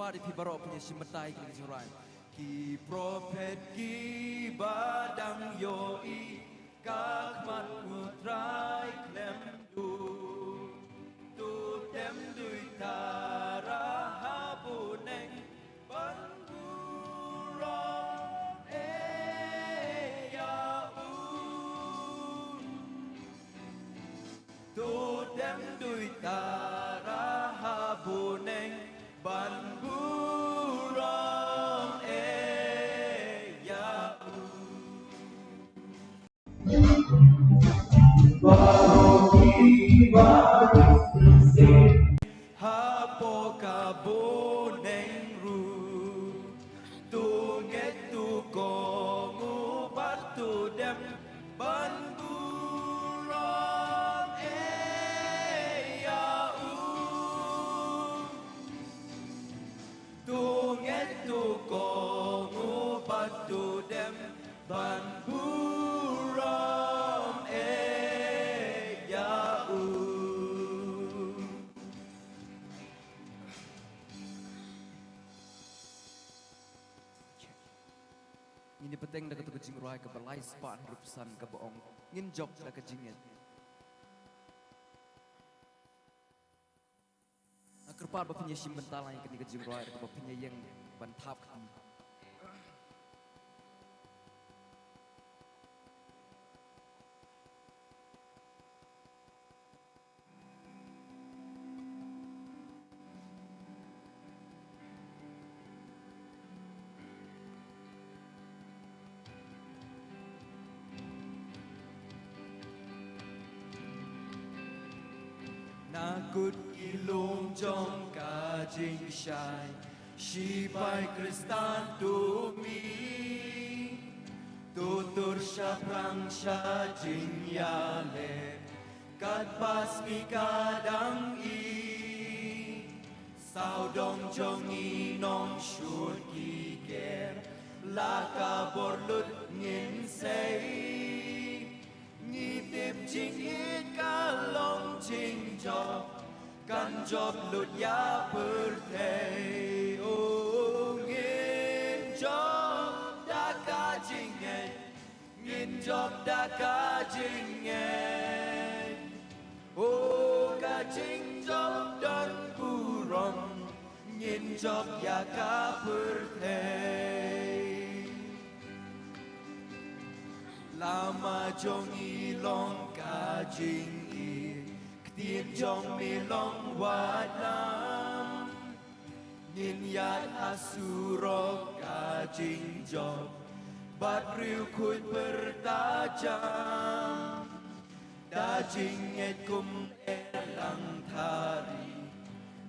Kerpa di Pibaro punya simbatai kini jurai. Ki prophet ki badang yoi kakmat mutrai klem du tu dem dui tara habuneng bandurong ya tu dem dui tara habuneng bandurong ya hapo kabuneng ru tu nget tu kongu batu dem bandurong ya tu nget tu kongu batu dem bandurong ya Ini penting dah ketuk jing ruai ke belai span rupsan ke boong ngin jok dah ke jingin. Kerpa bapinya simbental yang kini ke jing ruai ke bapinya yang bantap kan. Nakut ilung jong ka jing shai shi bai kristan tu mi tutur sha prang sha jing ya le kat pas mi kadang i sao dong jong i nong shut ki ker la ka bor lut ngin sei Nhi tiếp chính ít cả lòng chính cho căn job lụt giá bır thầy ô nghìn job đã cả chính ngày nghìn job đã cả chính ngày ô cả chính job đơn cu rong nghìn job giá cả bır thầy Lama trong y long ca jing y Ktiên trong mi long wat lam Nhìn yat asurok ca jing job Bat riu khuyt bertajam Da jing et kum elang thari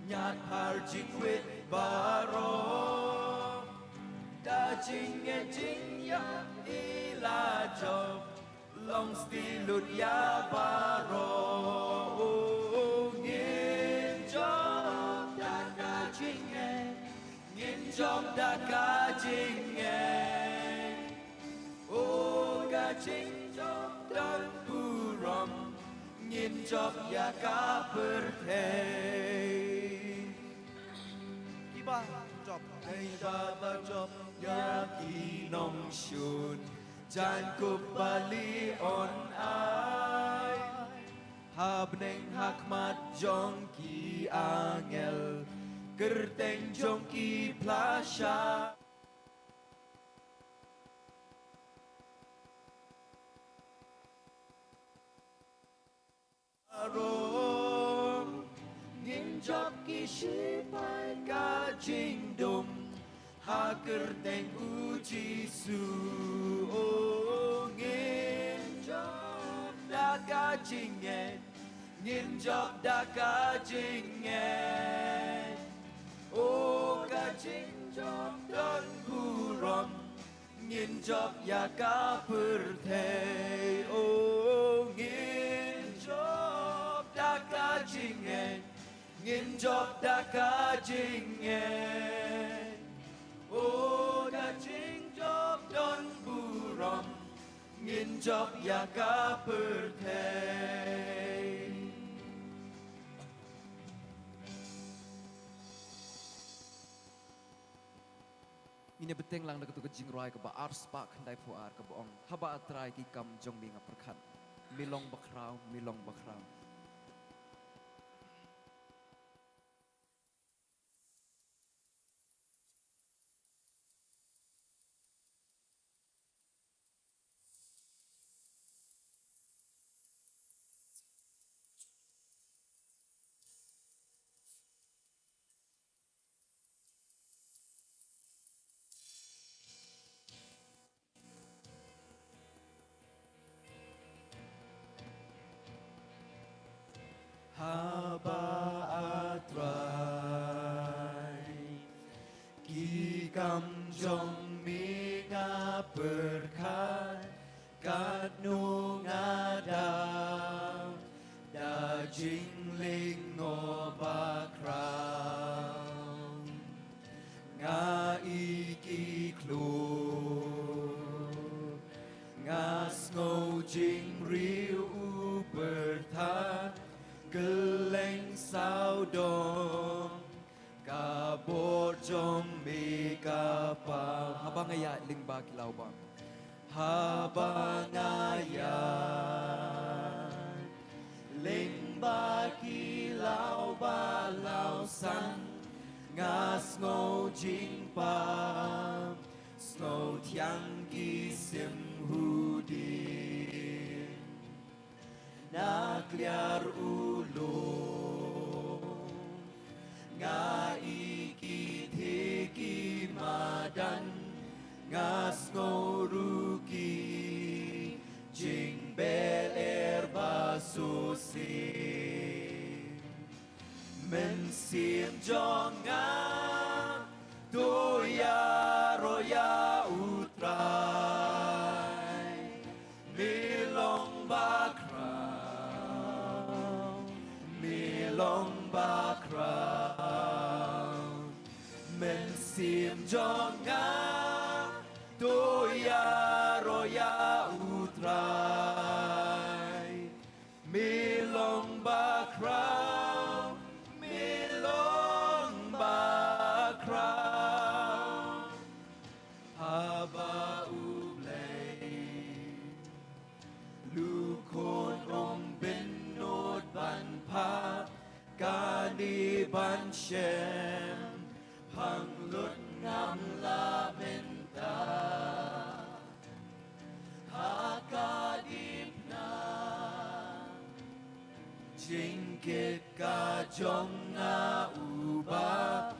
Nyat har jing wit baro Da jing et jing yak la job long sti lut ya baro ngin job da ka jinge ngin job da ka jinge o ka jing job dan purom ngin job ya ka berthei kiba job dei ba job ya ki nong shun Jan kupali on ai Habneng hakmat jong ki angel Kerteng jong ki plasha Arong Ngin job ki shipai ka jing dum Ha kerteng uji su Ngin job da ka jingen Ngin job da ka jingen O ka jing job don hurom Ngin job ya ka perthei O ngin job da ka jingen Ngin job da ka jingen O ka jing job don hurom Ngin job ya ka perthei เนี่ยเป็นเต็งลังนักตุกจิงรายกับอาร์สปาขันได้ผู้อาร์กับองฮับอัตรายกิกรรมจงมีงับประคันมีลองบักคราวมีลองบักคราว Haba atrai Ki kam jong mi nga berkat Kat nu nga Da jing ling ngo ba krao Nga iki klu Nga snow jing riu u bertat Geleng sao dong Kabot jom mi kapal habang ngaya ling ba kilaw ba Habang ayan Ling ba kilaw ba lao san Nga snow jing pa Snow tiang ki sim hu din Nakliar ulo Nga ikit madan Nga snoruki Jing bel basusi Men sim jong nga Toya roya utrai Milong bakra Long ba crown Men sim jong nga Toya roya utrai Mi long ba crown Mi long ba crown Haba ublay Lu khôn ong bên nốt ban pa Ca ni ban shem Hằng luật ngam la bên ta Ha ca điệp na Chính kết ca trong nga u ba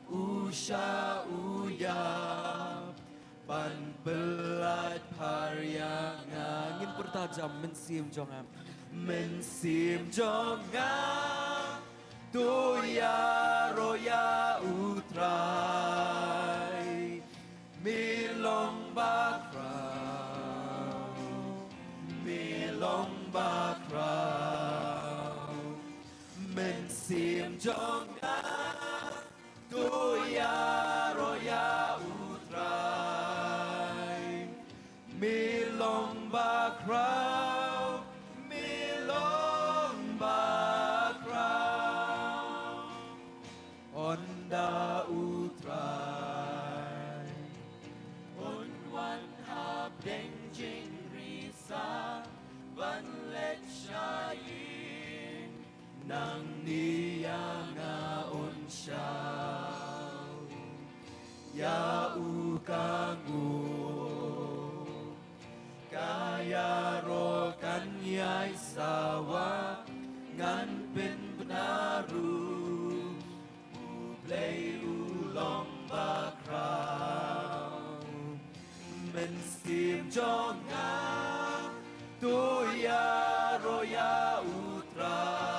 U sha u ya Ban belat parya nga ngin pertajam mensim jongam Mensim jong nga Toya roya utrai Milong bakrao Milong bakrao Mensim jong nga Toya roya utrai Milong bakrao Milong bakrao Onda utrai On wan hab deng jing risa Van let shayin Nang niya nga on siyaw Ya u kangu Kaya ro kanya'y sawa Ngan pin penaru Ublay ulong bakraw Mensim jong nga Tuya roya utray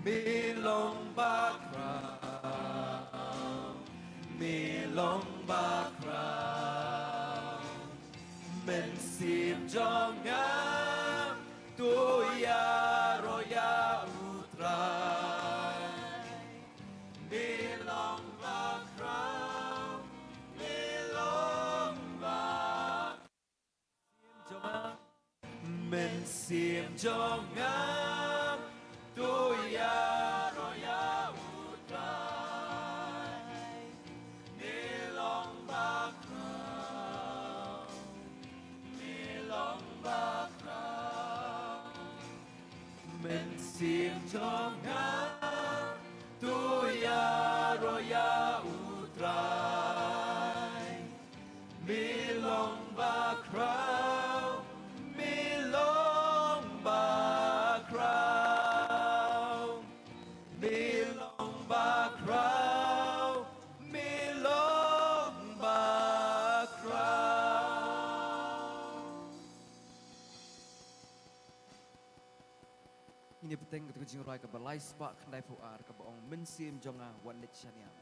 Milong bakraw Milong bakraw Mensim jong nga Tuya roya utray Milong bakraw Milong bakraw Mensim jong nga Tuya roya utray trong ngã tôi ya roya utrai mi long ba crown mi long ba crown mi long ba crown mi long ba crown. Ini penting ketika jing roi ke balai spa kendai puar ke boong mensim jonga wanit chania.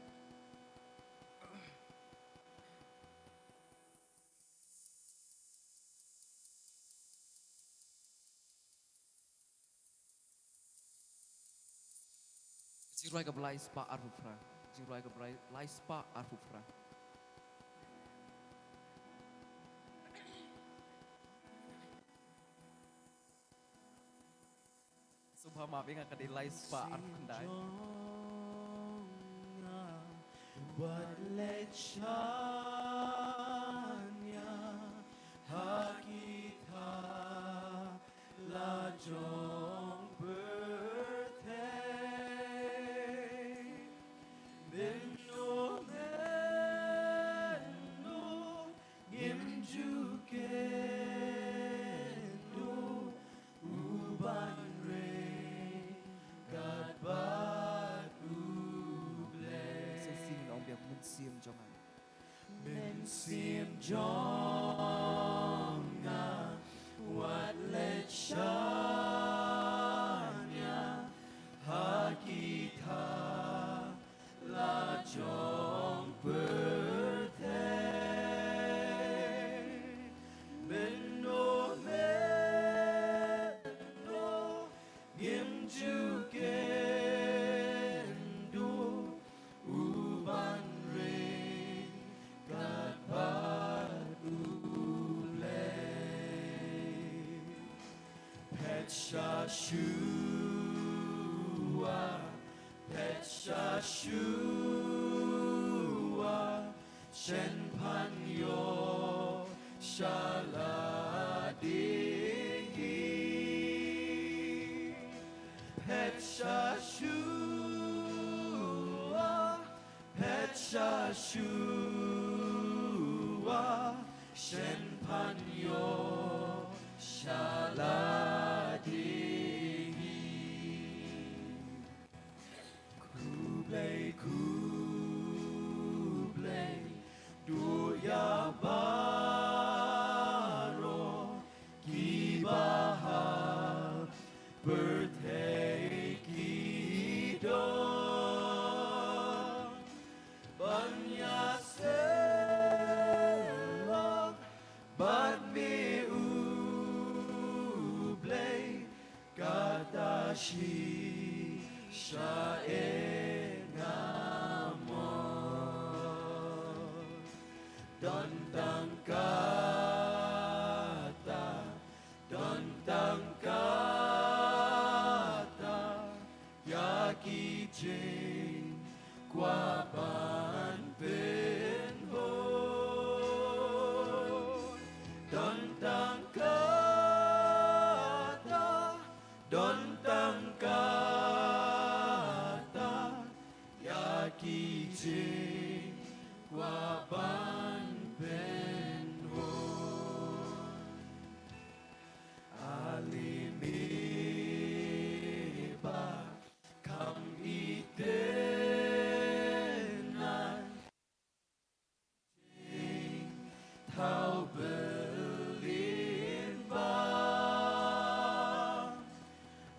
Jing roi ke balai spa arhufra. Jing roi ke balai spa arhufra. Subha maaf ingat ke di balai spa arhufra. What lechanya hakita la jong birthday Minno menno gimjukendo uban re gadbat Sing ông biak mensim jonga. Mensim jonga wat lechanya hakita la jong birthday Benno menno gimjukendo uban re gadbat Pet Shashua Shen Panyo Shaladihi Pet Shashua Shen Panyo Shaladihi Kublai Duya Baro Kibahal Birthday Kidon Banya Selok Bat Mi Ublay Katashi Shaengamon Dontang kata Yaki Jane Kwaban Penhon Dontang kata Yaki Jane Kwaban Penhon Alimiba Kam itenan Tau belin ba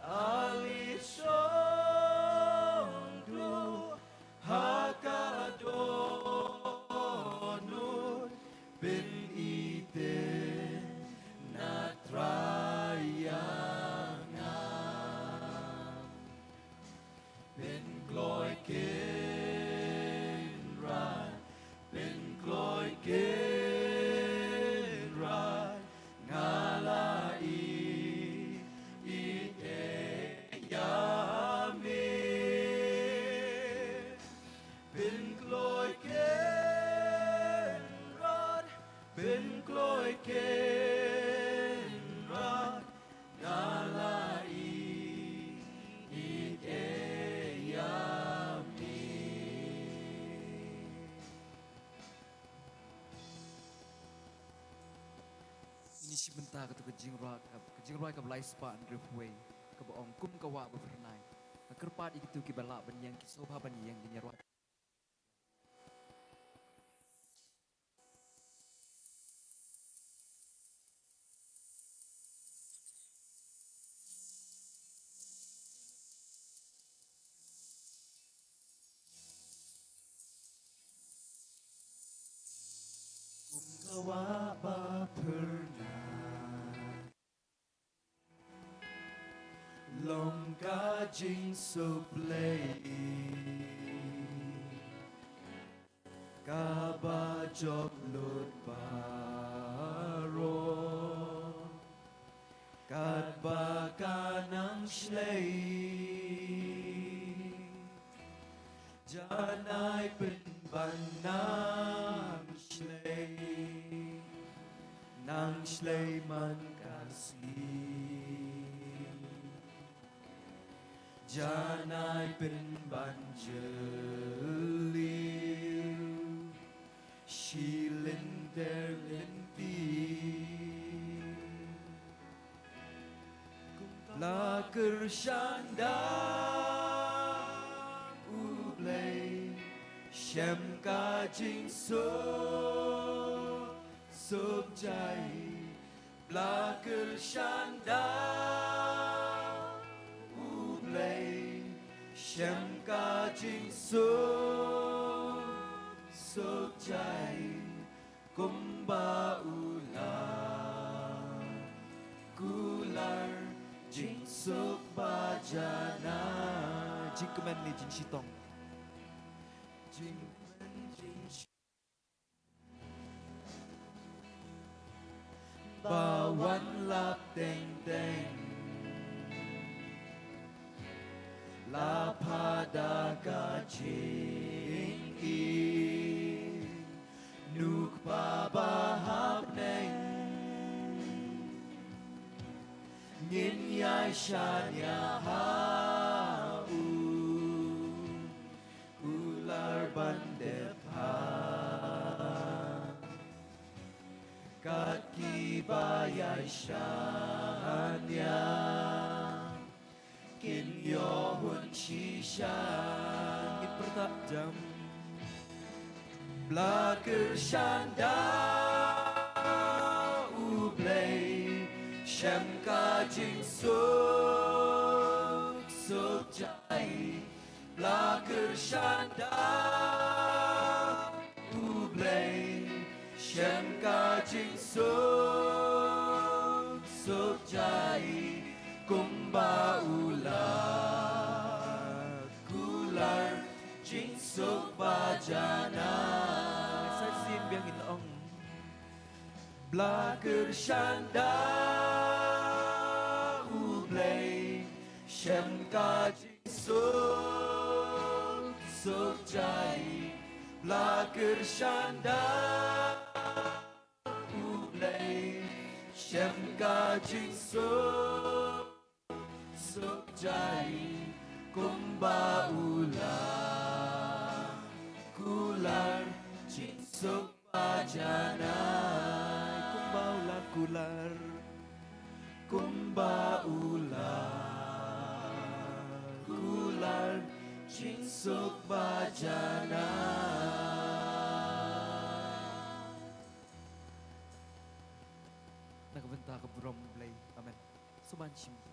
Alisongdu Hakadonut Bin iten Natrayangan Bin gloi kenrai Bin gloi kenrai Ngalai ite yami Bin gloi kenrai Bin gloi kenrai Ngalai ite Nisi benta kata kejing roi ka belai spa andre huai ka boong kum ka wa ba pernai. Kerpat ikitu ki balak ban yang ki sobha ban yang di nyarwa. Kawa ba pernah Long kajing so play Kaba job load baro Kat ba kanang shlay Janai pen banang shlay Nang shlay man kasih Janai pen banjeliu Shilin der linti Laker shanda ublay Shem ka jing so Sub jai Laker shanda ublay Shem ka jing so Sub jai Kumba ular Kular Jing suk bajana Jing kemen ni jing sitong. Jing men jing Bawan lap teng teng La pada gajing i Nuk babahap neng Ngin yai shanya hau Ular bandepa Kat kiba yai shanya Kin yohun shishan Ngin pertajam Blaker shanda ublay Shem ka jing suk suk jai Blaker shanda ublay Shem ka jing suk suk jai Kumba ular Kular jing suk bajana Sasin biang inong. Blaker shanda ublay Shem ka jing suk suk jai Blaker shanda ublay Shem ka jing suk suk jai Kumba ular Kular jing suk bajana Kumba ular kular. Kumba ular Kular jing suk bajana Nakabenta ka brom blay. Amen. Sumanchim kita.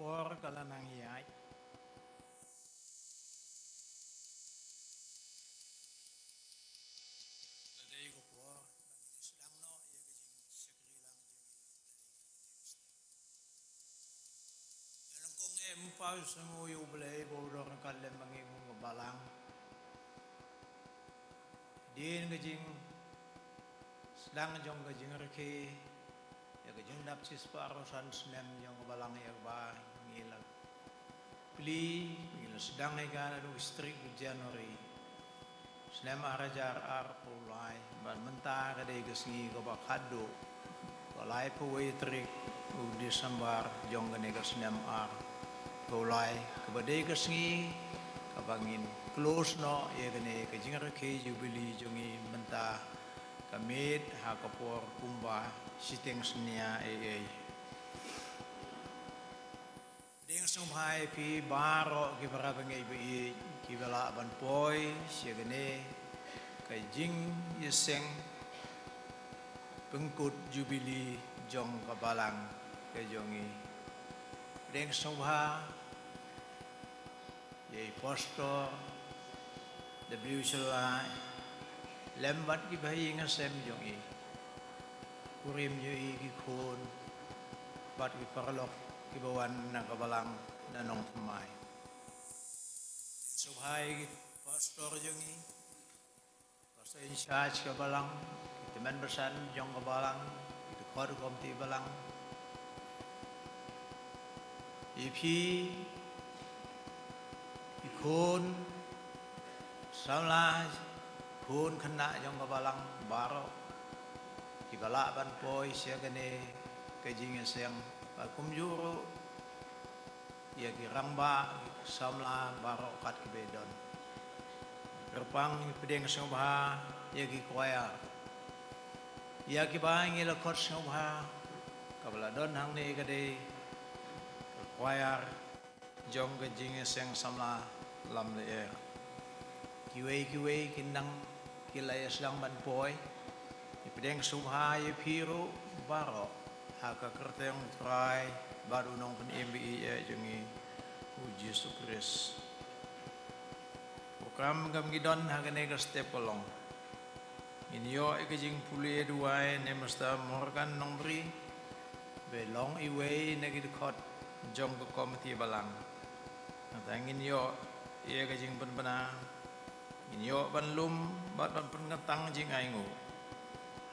por kalanang iyay. Laday ko po, islang no, sakri lang Yan kong empaw sa mo yung balay, bodo ng kalim mga mong balang. Din gajing sedang jong gajing reki ya gajing dapsis parosan snem jong balang ya ba ngilag pli ngila sedang ikan adu istri Januari snem arajar pulai ban mentah kadai gesngi ko bakado walai puwe trik u Desember jong gane snem pulai kabadai gesngi kabangin close no ye gane kajing reki jubili jongi mentah kamit hakapor kumba siteng senia ding sumhai pi baro ki barabangai bi ki bala ban poi sia gane kajing yeseng pengkut jubili jong kabalang kajongi ding sumha ye pastor W Shalai lembat ki bayi ngasem jong kurim yo ki khon bat ki parlok ki bawan na kabalang nanong pemai subhai pastor jong pastor in charge kabalang teman bersan jong kabalang itu khod komti balang ipi khon samlah khun khana jong kabalang baro kibala ban poi sia gane kajing siang kum juro ya ki rangba samla baro kat kibedon repang pedeng sobha ya ki koya ya ki bang ila kot sobha kabala don hang ne gade koya jong kajing siang samla lam le kiwe kinang kilay aslang ban poi ipedeng subha ye piro baro haka kerteng try baru nong pen MBI ya jongi uji sukres program gam gidon hagane ka step kolong inyo ikajing puli duai ne masta morgan nong bri belong iwe negidkot jong ko komiti balang natangin yo iya kajing penpena inyo banlum bat ban pengatang jing aingu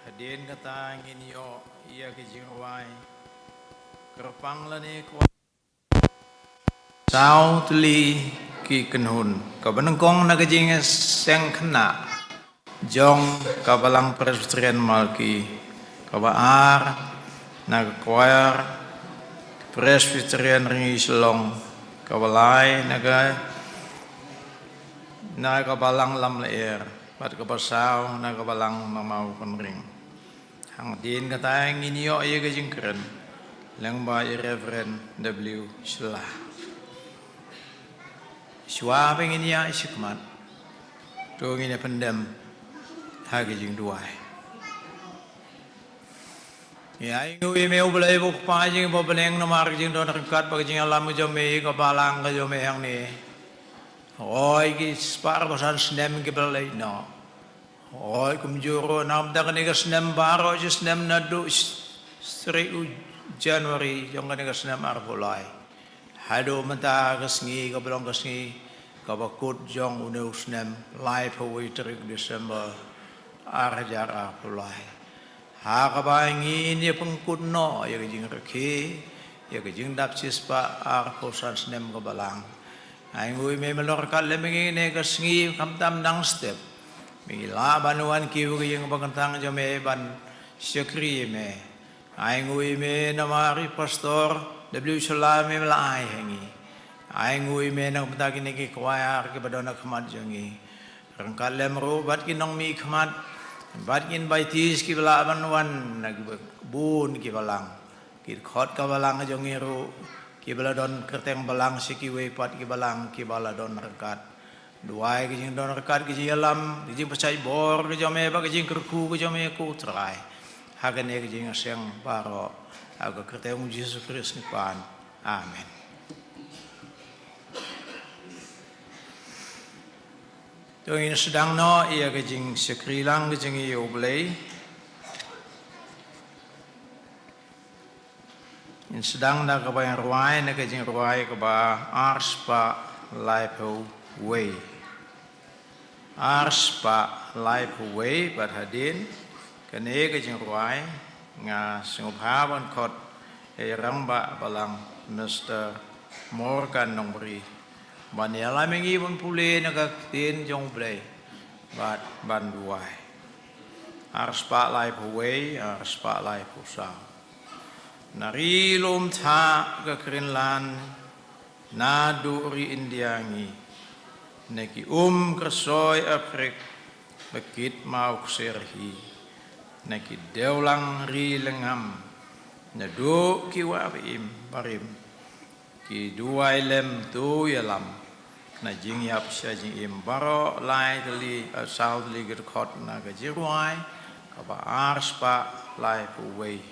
hadien kata inyo iya kajing wai kerpang lani ko sau tuli ki kenhun ka banengkong na kajing seng kena jong kabalang presbyterian malki ka baar na choir presbyterian ringi selong ka balai naga balang lam leer pat ka pasau naga balang mamau penring hang din kata nginyo ye ka jingkren lang ba Reverend W Shlah shwa pengin ya isikmat to ngine pendem ha ka jing duai ya ingu me ubelai bu pa jing bo beleng no mar jing don rekat ba jing alam jo me ka balang ka jo me hang ni oi ki spar bosan snem ki belai no oi kum juro nam da kan ga snem baro je snem na do sri Januari jong kan ga snem ar bolai hado menta ga sngi ga belong ga sngi ka bakut jong unu snem live away trik December ar jar ar bolai ha ka ba ngin ye pengkut no ye ga jing reki ye ga jing dap sispa ar bosan snem ga balang ai ngui me melor kal le mengi ne ka sngi kam tam dang step mengi la banuan ki u yang bangtang jo me ban sekri me ai ngui me na mari pastor W Shalai me la ai hengi ai ngui me na pata ki ne ki kwaya ki badona khamat jongi rang kal le mro bat ki nong mi khamat bat kin baitis ki bala banuan na bun ki balang ki khot ka balang jongi ro ki bala don kerteng balang sikiwe pat ki balang ki bala don rekat duai ki jing don rekat ki alam ki jing pacai bor ki jome ba ki jing kerku ki jome ku trai hagane ki jing seng baro aga kerteng Yesus Kristus ni pan amen ตัวอินสดังน้อเอียก็จริงสกรีลังก็จริงอยู่เลยอินสดังนักก็ไปรวยนักก็จริงรวยก็บ่าอาร์สปะไลฟ์เวย์อาร์สปะไลฟ์เวย์บัดหาดินกันเองก็จริงรวยงาสงบหาบันคดเอรังบะบาลังมิสเตอร์มอร์กันนองบรีบันนี้อะไรไม่งี้บันพูเลนักตีนจงเบรบัดบันด้วยอาร์สปะไลฟ์เวย์อาร์สปะไลฟ์สาวนารีลมท่ากะครินลานนาดูรีอินเดียงีเนกิกระซอยแอฟริกบกิดมาอุกเซรฮีเนกิเดวลังรีเลงามนาดูกิวาบิมบาริมกิดูไอเลมตูยลัมนาจิงยับชาจิงอิมบารอไลทลีซาวลีกระคอดนากะจิรวายกับอาร์สปะไลฟ์เวย์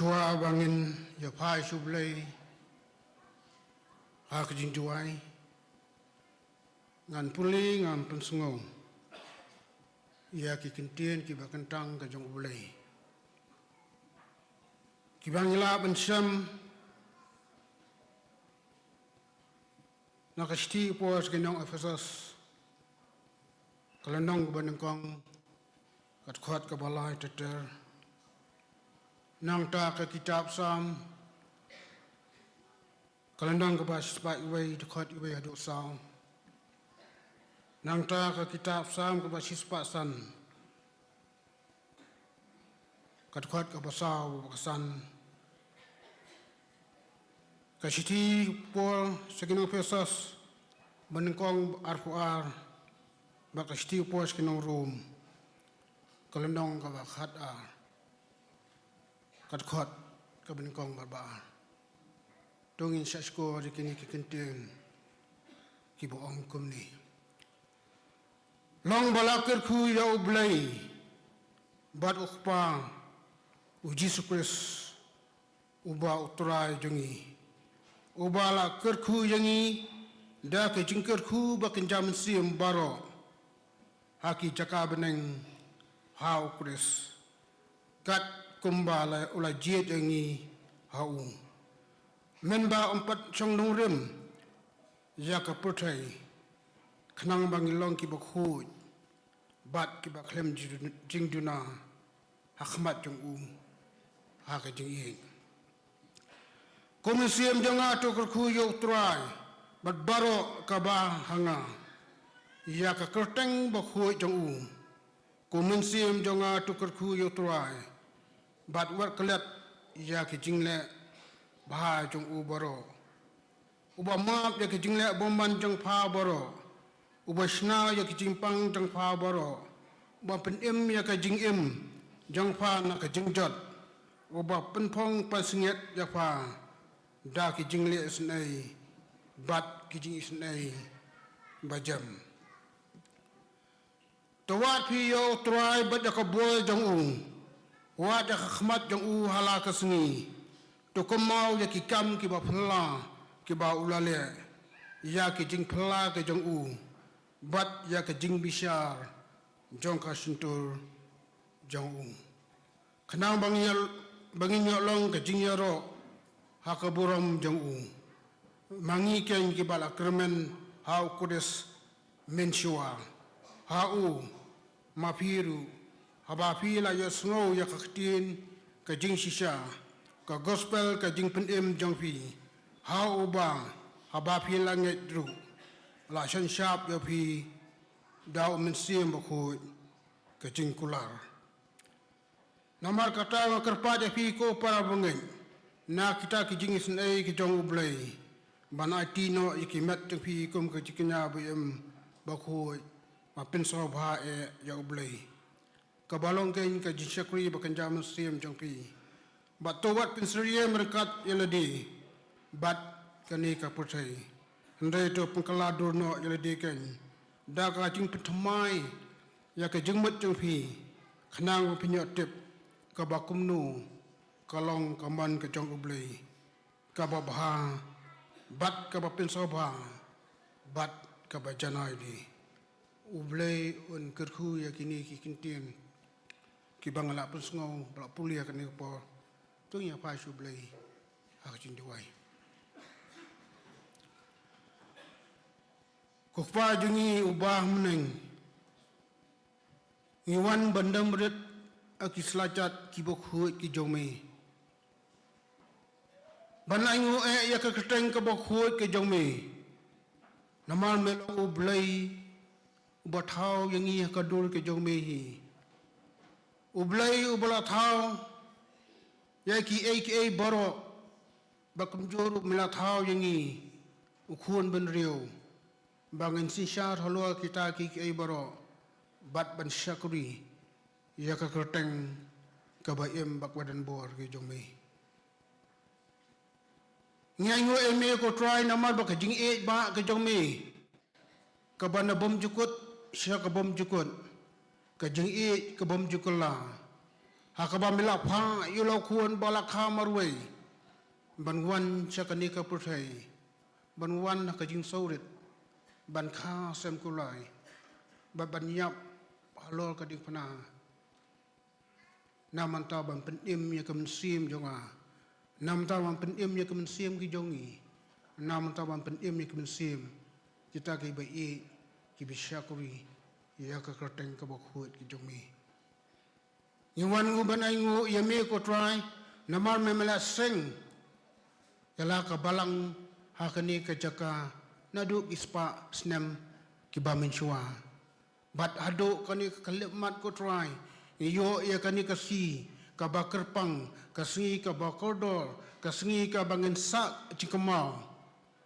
Shua bangin ya pai sublei ha kajing juai ngan puli ngan pensengau ia ki kentien ki bakentang ka jong ulei ki bangila pensam nakasti pos kenong Efesus kalandong banengkong kat khot ka balai teter nang ta ka kitab sam kalandong ka bas spai way to khot way adu sao nang ta ka kitab sam ka bas spai san kat khot ka basau ka san ka siti pol sekinong Efesus banengkong arfuar ba ka siti pol sekinong rum kalandong ka ba khat a kat khot ka banengkong barbar tungin sa sko di kini kikenteng ki boong kumni long balakir khu ya ublay bat ukpa u Jesus Christ uba utrai jongi ubala kerkhu yangi da ke jingker khu ba kenjam sim baro haki jaka beneng hau Christ kat kumbala ula jiet yangi hau memba empat chong nong rem ya ka pertai khnang bangilong ki bakhu bat ki baklem jingduna hakmat jong u ha ka jing yi komisiam jonga to kerkhu yo trai bat baro ka ba hanga ya ka kerteng bakhu jong u komisiam jonga to kerkhu yo trai bat war klet ya ki jingle bah jong u baro uba map ya ki jingle bomban jong pha baro uba shna ya ki jimpang jong pha baro uba pen em ya ka jing em jong pha na ka jing jot uba pen phong pa singet ya pha da ki jingle snai bat ki jing snai bajam tawat pi yo try bat ya ka boy jong u wa da khmat jong u hala ka sngi to komau ya ki kam ki ba phla ki ba ulale ya ki jing phla ke jong u bat ya ka jing bishar jong ka suntur jong u khnang bangin yo long ka jing yaro ha ka buram jong u mangi ken ki bala kremen hau kudes menshua ha u mapiru haba pila ya snow ya kaktin ka jing shisha ka gospel ka jing penem jong pi ha uba haba pila nget dru la shan sharp ya pi dau men sim bakhu ka jing kular namar kata kerpa de pi ko para bungen na kita ki jing snai ki jong ublai bana tino ikimet jong pi kum ka jiknya bem bakhu ma pen so bha e ya ublai ka balong ken ka jishakri bakan jam sim jong pi bat towat pinsriye merkat yeladi bat kani ka putai ndai to pangkala durno yeladi ken da ka jing pthmai ya ka jingmat jong pi khnang pinyo tip ka bakumnu kalong kaman ka jong ublai ka babha bat ka bapin sobha bat ka bajanai di ublai un kerkhu ya kini ki kintien ki bangala pusngau bla pulia kan ko tung ya pa shu blai ha jing duai ko pa jungi ubah meneng iwan bandam ret akislacat ki bokhu ki jome banangu ya ka keteng ka bokhu ki jome namal melo ublai ubathau yangi ka dul ki jome hi ublai ubala thau ya ki baro bakum joru mila thau yangi ukhun ben rio bangin si shar halo kita ki baro bat ban shakuri ya ka kerteng ka ba em bakwadan bor ki jongme ngai ngo eme ko try namar ba ka jing e ba ka jongme ka ba na bom jukut sha ka bom jukut ka jing e ka bom jukula hakaba milap ha yulau kuan balakha marway ban wan chakanika puthai ban wan ka jing saurit ban kha sem kulai ban yap halol ka dik pana naman ta ban pen im ya kam sim jonga nam ta ban pen im ya kam sim ki jongi nam ta ban pen im ya kam sim kita ki bai e ki bisyakuri ya ka krateng ka bakhut ki jongi Iwan ngu banay ngu yami ko try namar memela sing yala ka balang hakani ka jaka naduk ispa snem ki baminchua bat hado kani kalipmat ko try iyo ya kani kasi ka bakerpang kasingi ka bakordor kasingi ka bangin sak cikamau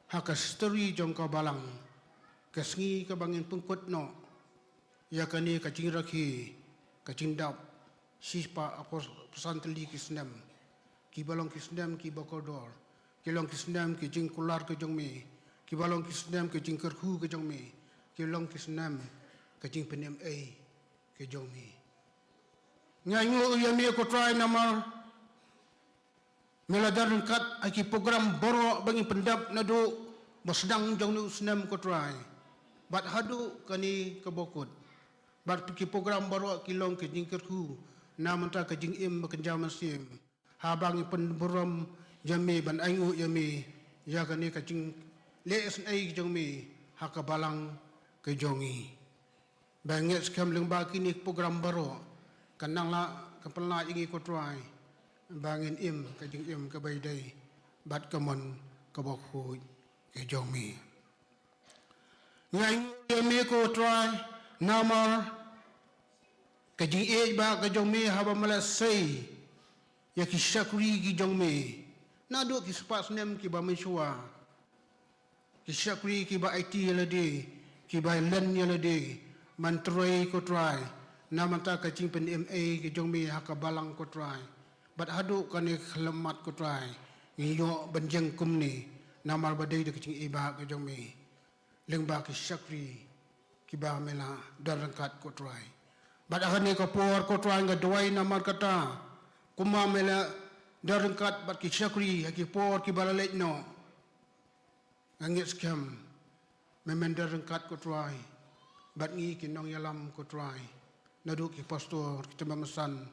haka story jong ka balang kasingi ka bangin pungkut no ya kani ka cingraki ka cindap Sispa apos pesanteli kisnem, ki balong kisnem ki bakodor, ki long kisnem ki jing kular ke jong me, ki balong kisnem ki jing kerhu ke jong me, ki long kisnem ki jing penem a ke jong me. Ngai ngu yami ko try namar meladaran kat aki program boro bangi pendap nadu basdang jong nu snem ko try. Bat hadu kani kebokut. Bat ki program boro ki long ki jing kerhu namun tak kajing im kenjaman sim habang pen buram jami ban aingu yami ya kani kajing les ai jong mi hakabalang ke jongi banget skam leng ba kini program baro kanang la kapela ingi ko try bangin im kajing im ke bai dai bat kamon ke bokhu ke jongi ngai yami ko try namar Kajing ej ba kajong me haba malasay ya ki syakuri ki jong me nado ki spas nem ki ba mensua ki syakuri ki ba IT yalade ki ba len yalade mantroi ko try namanta kajing pen MA ki jong me hakabalang ko try bat hadu kane khalamat ko try ngiyo banjeng kumni namar badai de kajing iba ki jong me leng ba ki syakuri ki ba mela darangkat ko try Badahani ko por ko try nga duway namar kata kuma mela darengkat bat ki syakri ki por ki balalet no angit skam memen darengkat ko try bat ngi ki nong yalam ko try nadu ki pastor ki tamasan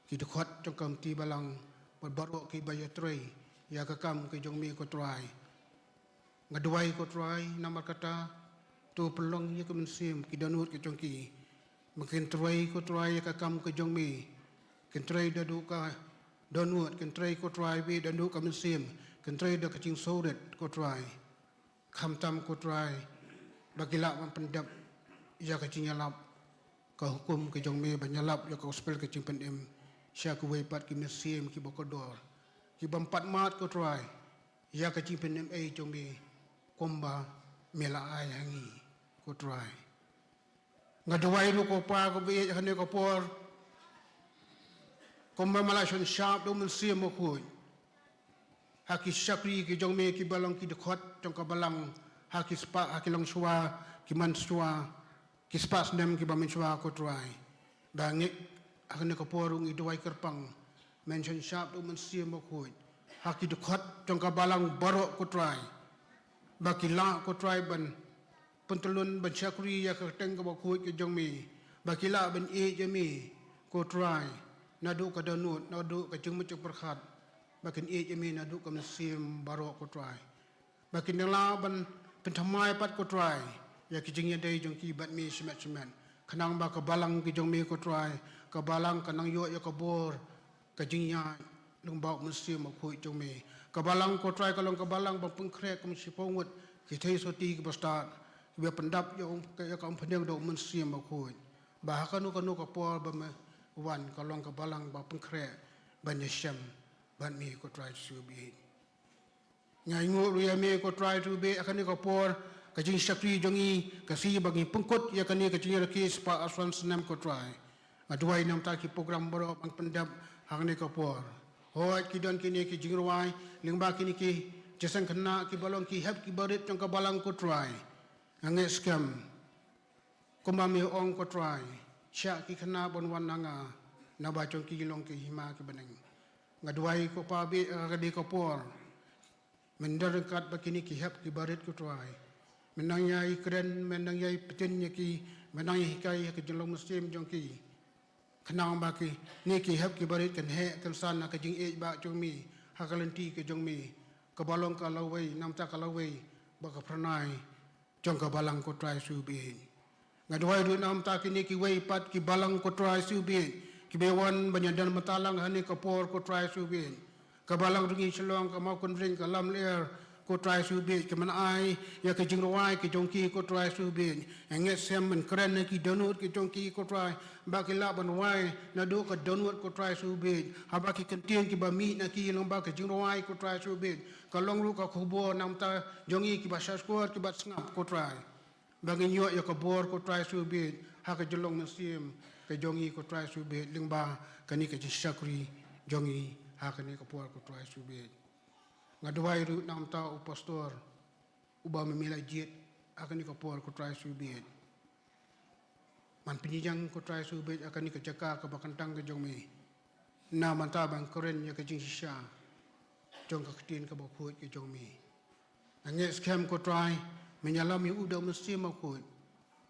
ki dekhot jongkam ti balang baru ki bayatrei ya kakam ki jongmi ko try nga duway ko try namar kata tu pelong ye kemensim ki danut ki jongki Mungkin try ko try ka kam ke jong mi. Ken try da du ka donut, ken try ko try bi da du ka mensim, ken try da kacing soret ko try. Kam tam ko try. Bagila man pendap ya kacing yalap. Ka hukum ke jong mi banyalap ya ka gospel kacing pendem. Sya ku wepat ki mensim ki bokodor. Ki bampat mat ko try. Ya kacing pendem ai jong mi komba mela ai hangi ko try. Ngaduay lu ko pa ko bi hane ko por ko mamalashon sharp do mun sim mo ko haki syakri ki jong me ki balong ki dekhot jong ka balang haki spa haki long suwa ki man suwa ki spas nem ki bamin suwa ko try bangi hane ko por ngi duay kerpang mention sharp do mun sim mo ko haki dekhot jong ka balang barok ko try baki la ko try ban Pentelun ban syakri ya ka teng ka bakut ke jong mi bakila ban e jami ko try nadu ka danut nadu ka jeng mucuk perkhat bakin e jami nadu ka mesim baro ko try bakin la ban pentamai pat ko try ya ki jeng dai jong ki bat mi semet semet kanang ba ka balang ki jong mi ko try ka balang kanang yo ya ka bor ka jeng ya lung ba mesim ko jong mi ka balang ko try ka long ka balang ba pengkrek ka mesipongut ki thai soti ki bastat Biar pendap yang kaya kaum pendeng do mensiam bakoi. Bahkan kanu kapol ba wan kalong kabalang ba pengkre ban yasham ban mi ko try to be. Ngai ngu ya mi ko try to be akan ni kapol kajing syakri jongi kasi bagi pengkut ya kan ni kajing raki spa aswan senam ko try. Aduai nam ta ki program baro bang pendap hang ni kapol. Hoi ki don kini ki jingruai lingba kini ki jasang kena ki balong ki hab ki barit jong kabalang ko try. Angin skam, kumami ong ko try, syak ki kena bon wan nanga, na ba chong ki long ki hima ki beneng ngadwai ko pa bi di ko por mendar kat bakini ki hap ki barit ko tuai menang yai kren menang yai petin ki menang yai kai ki jolong muslim jong ki khnang ba ki ni ki hap ki barit kan he kan san na ka jing e ba chong mi hakalanti ke jong mi ka balong ka lawei nam ta ka lawei ba ka pranai jong ka balang ko trai su bi ngadwai du nam ta ki ni ki wei pat ki balang ko trai su bi ki bewan banyadan matalang hani ka por ko trai su bi ka balang ringi shlong ka mau kun ring ka lam ler ko trai su bi ki man ai ya ka jing rawai ki jong ki ko trai su bi nge sem men kren ki donut ki jong ki ko trai ba ki la ban wai na do ka donut ko trai su bi ha ba ki kentien ki ba mi na ki long ba ka jing rawai ko trai su bi ka long ru ka khubo nam ta jong ki ba sha squat ki ba snap ko trai ba ngi yo ya ka bor ko trai su bi ha ka jolong na sim ka jong ko trai su bi ling ba ka ni ka ji shakri jong ha ka ni ka por ko trai su bi ngadwai ru nam ta u pastor uba memila jet akan ni ka por ko trai su bi man pinjang ko trai su bi akan ni ka jaka ka bakantang ka jong mi na man ta bang koren ya ka jing sha jong ka tin ka ba khoi ka jong mi ange scam ko trai menyalam yu uda mesti ma khoi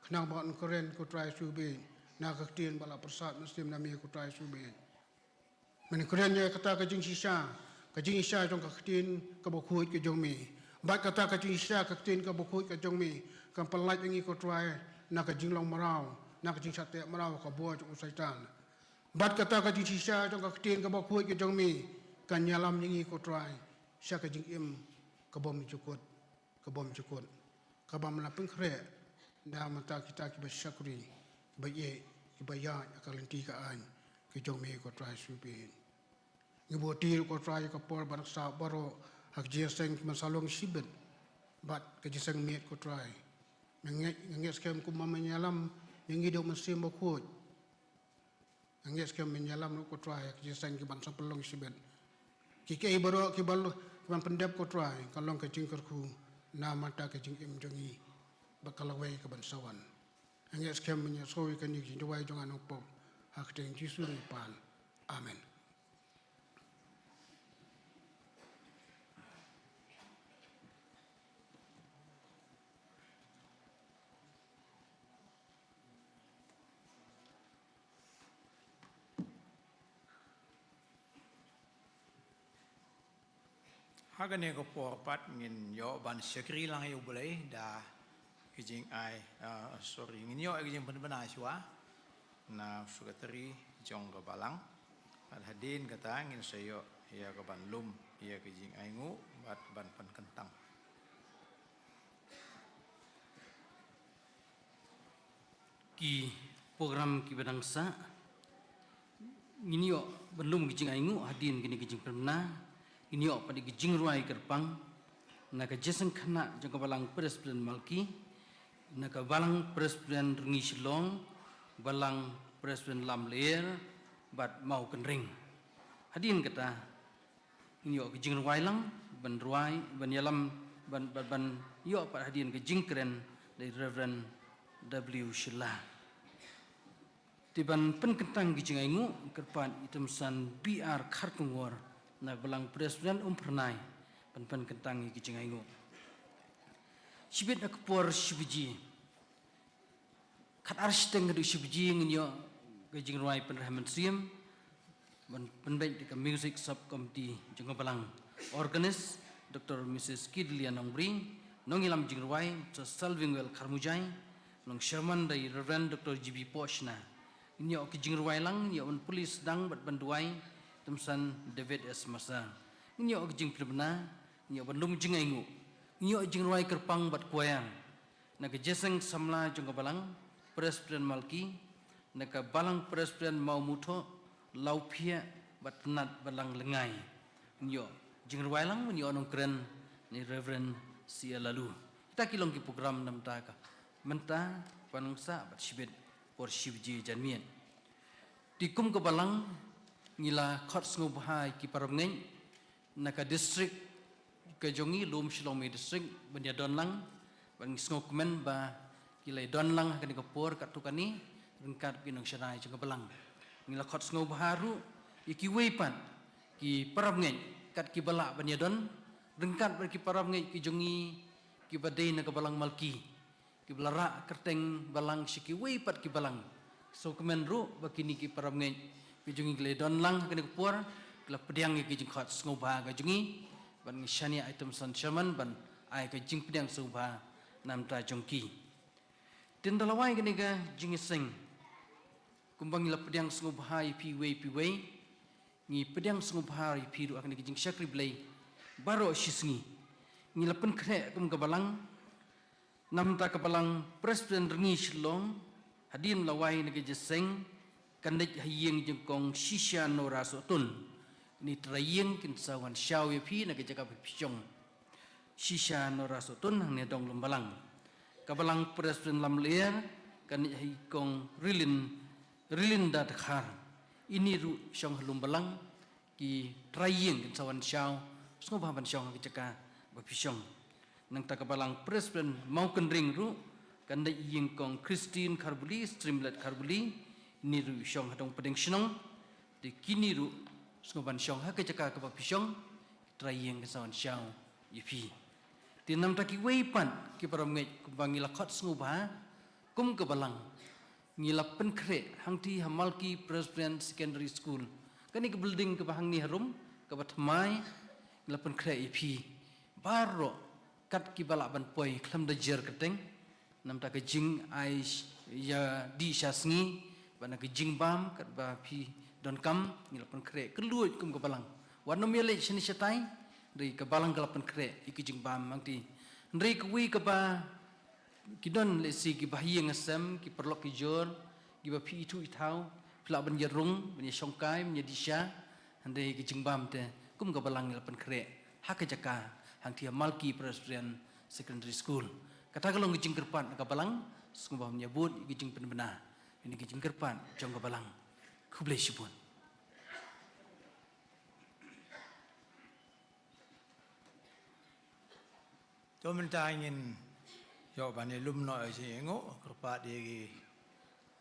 khnang ban koren ko trai su bi na ka tin bala persat muslim na mi ko trai su bi men koren ya kata ka jing sha ka jing sha jong ka tin ka ba khoi ka jong mi ba kata ka jing sha ka tin ka ba khoi ka jong mi kan palai ngi ko trai na ka jing long marau na ka jing sate marau ka bo jong saitan bat kata ka jing sha jong ka tin ka ba khoi ka jong mi kan nyalam ngi ko trai sha ka jing im ka bom chukut ka bam la peng khre da mata kita ki ba shakri ba ye ki ba ya ka lenti ka an ki jong mi ko trai su bi ngi bo tir ko trai ka por barak sa baro hak je seng masalong sibet bat ka je seng met ko trai ngi skem ku ma menyalam ngi do mesim ba khot ngi skem menyalam ko trai ka je seng ki ban sapelong sibet ki ke baro ki bal ban pendep ko trai kalong ka jing ku na mata ka jing im jongi bakalawai ka ban sawan ngi skem menya soi ka ni jing wai jong anok po hak teng ji su pan amen. Hagane ko por pat ngin yo ban syakri lang yo boleh da kijing ai sorry ngin yo kijing benar siwa na sugateri jong ka balang pat hadin kata ngin sayo ya ka ban lum ya kijing ai ngu bat ban pan kentang ki program ki bangsa ngin yo belum kijing ai ngu hadin gini kijing pernah ini op pada gijing ruai kerpang nak jason khana jang balang presiden malki nak balang presiden ringi silong balang presiden lamler bat mau kenring hadin kata ini op gijing ruai lang ban ruai ban yalam ban yo pada hadin gijing keren dari Reverend W Shilla tiban penkentang gijing aingu kerpan item san BR Kharkungor na balang presiden pernai pen kentang ki cengaingo sibit nak por sibiji kat arsteng du sibiji nginyo gajing ruai penrahman siam pen baik di music subcommittee jeng balang organist Dr. Mrs. Kidlian Nongbring nong ilam jing ruai to solving well karmujai nong Sherman dari Reverend Dr. GB Poshna nginyo ki jing ruai lang nyo polis dang bat banduai Tumsan David S. Masa. Nyo jing prebna, nyo bandum jing aingu. Nyo jing ruai kerpang bat kuayang. Naga jeseng samla jong balang presiden malki. Naga balang presiden mau muto lau pia bat nat balang lengai. Nyo jing ruai lang nyo nong keren ni Reverend Sia Lalu. Kita kilong ki program nam ta ka. Menta panungsa bat sibit por sibji janmien. Tikum ke balang ngila khots ngubhai ki paromngeng naka district ke jongi lum shlomi district benya donlang bang ngokmen ba kilai donlang kan ko por katukani ringkat pinong syarai jeng balang ngila khot ngau baharu iki weipan ki parab ngai kat ki balak banyadon rengkat ber ki parab ngai ki jongi ki badai na balang malki ki belara kerteng balang siki weipat ki balang so kemen ru bakini ki parab ngai ki jongi gledon lang kene puar kala pediang ki jing khot ngau bah ga jongi ban shania item san chairman ban ai ka jing pediang so bah nam ta jongki tin dalawai kene ga jing sing kumbang ila pediang sungu bahai piwei ngi pediang sungu bahai piru akan dijing syakri blai baro shisngi ngi lapen kre kum kabalang nam ta kabalang presiden rengi shlong hadin lawai ngi jeseng kandik hayeng jengkong shisha no rasotun ni trayeng kin sawan shaw ye pi ngi jaga pishong shisha no rasotun hang dong lombalang kabalang presiden lamler kandik hayeng Rilin dat khar ini ru syong halum balang ki trayeng kin sawan syau sngo baban syong ki caka bapisyong nang ta kabalang presiden mauken ring ru kan da ying kong Christine Kharbuli Streamlet Kharbuli ini ru syong hadong pedeng shnong de kini ru sngo ban syong ha ki caka ka bapisyong trayeng kin sawan syau yipi ti nam ta ki weipan ki param ngai kumbangila khot sngo ba kum kabalang ngilapen kre hangti hamalki President Secondary School kani ke building ke bahang ni harum ke batmai ngilapen kre ipi baro kat ki balak ban poi klam da jer keteng nam ta ke jing ai ya di syasngi bana ke jing bam kat ba pi don kam ngilapen kre keluoj kum ke balang warna mele shini shatai ri ke balang galapen kre iki jing bam hangti ndri ke wi ke ba kidon lesi ki bahieng asam ki perlok ki jor ki ba pi itu itau pla ban yarung ban syongkai menjadi sya hande ki jingbam te kum ga balang lapan kre hak jaka hang tia malki presiden secondary school kata kalong ki jingkerpan ga balang sungba menyebut ki jing penbena ini ki jingkerpan jong ga balang kublai sibun to menta ingin yo bani lum no si engo kerpa di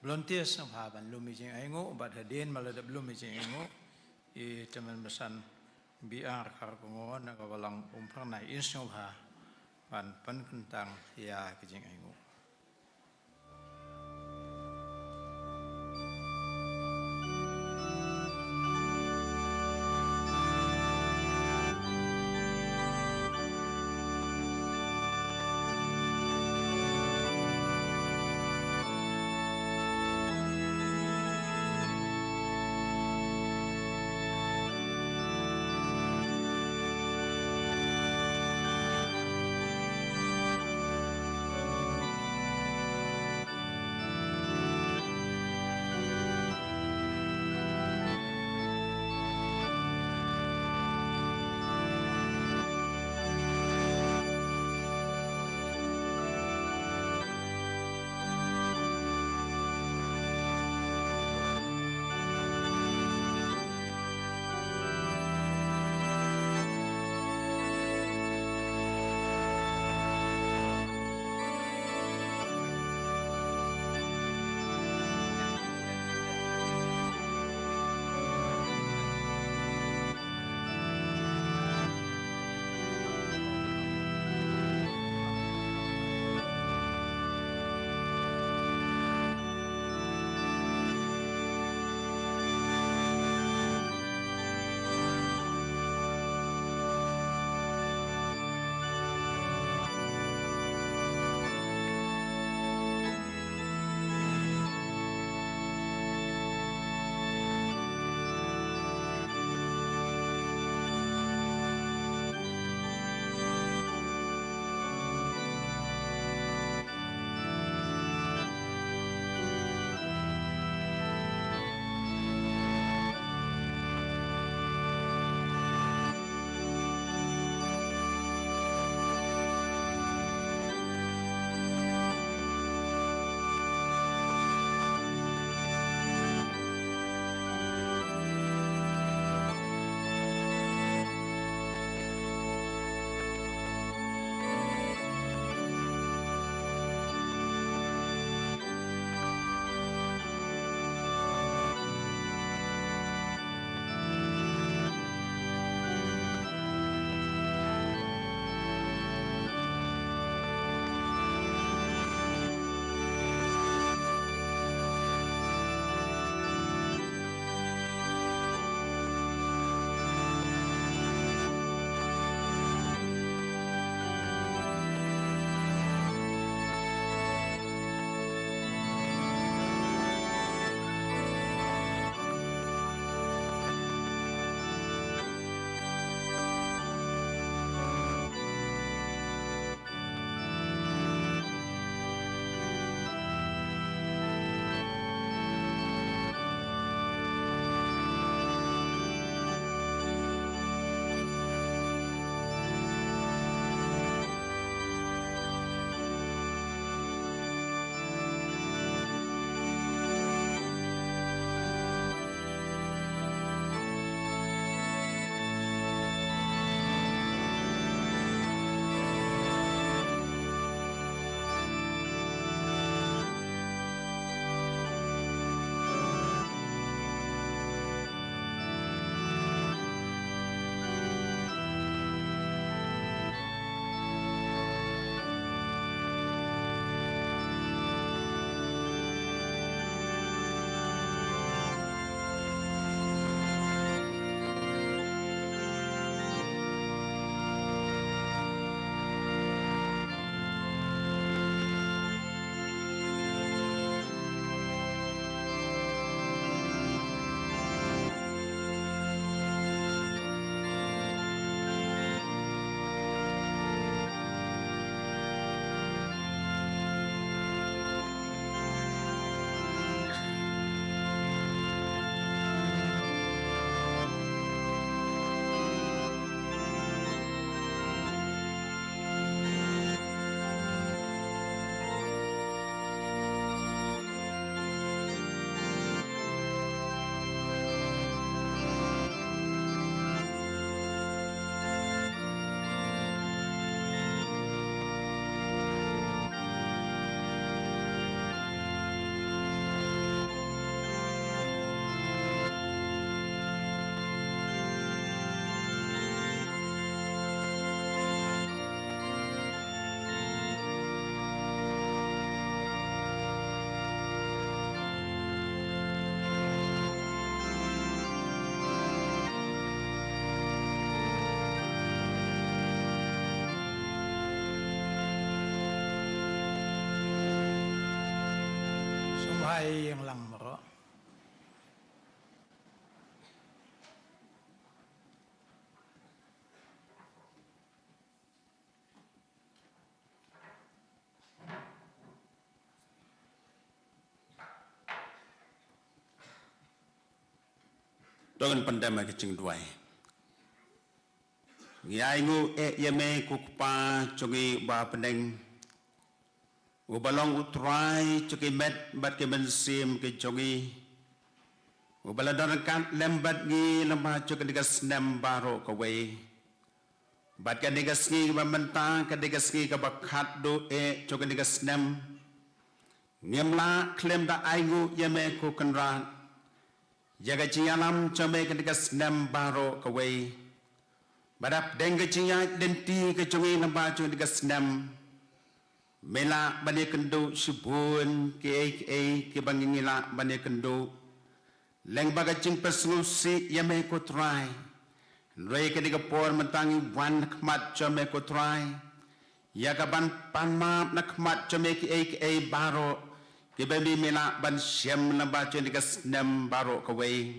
blonties na ban lum si engo bat hadin malada lum si engo I teman besan biar kar kongo na kawalang umprang na insyo ha ban pan kentang ya kijing engo yang lang mo. Dogan pandama kecing duai. Ngai ngu yame kukpa cogi ba pendeng. Ubalong utrai cogi met bat ke bensim ke cogi. Ubaladon kan lembat gi lemah cogi digas nem baro kawai. Bat ke digas gi ba mentang ke digas gi ke bakat do cogi digas nem. Ngemla klem da aingu yame kukenran. Jaga cialam came ketika senam baro kawai. Badap dengke ciak denti ke cungi lemba cungi ketika senam. Mela bani kendo subun ke bangingila bani kendo. Leng baga cing persnusi yame ko try. Rei ketika por mentangi wan khmat came ko try. Ya kaban panmap nakmat came ke baro. Kibabi mela ban siam lemba cungi senam baro kawai.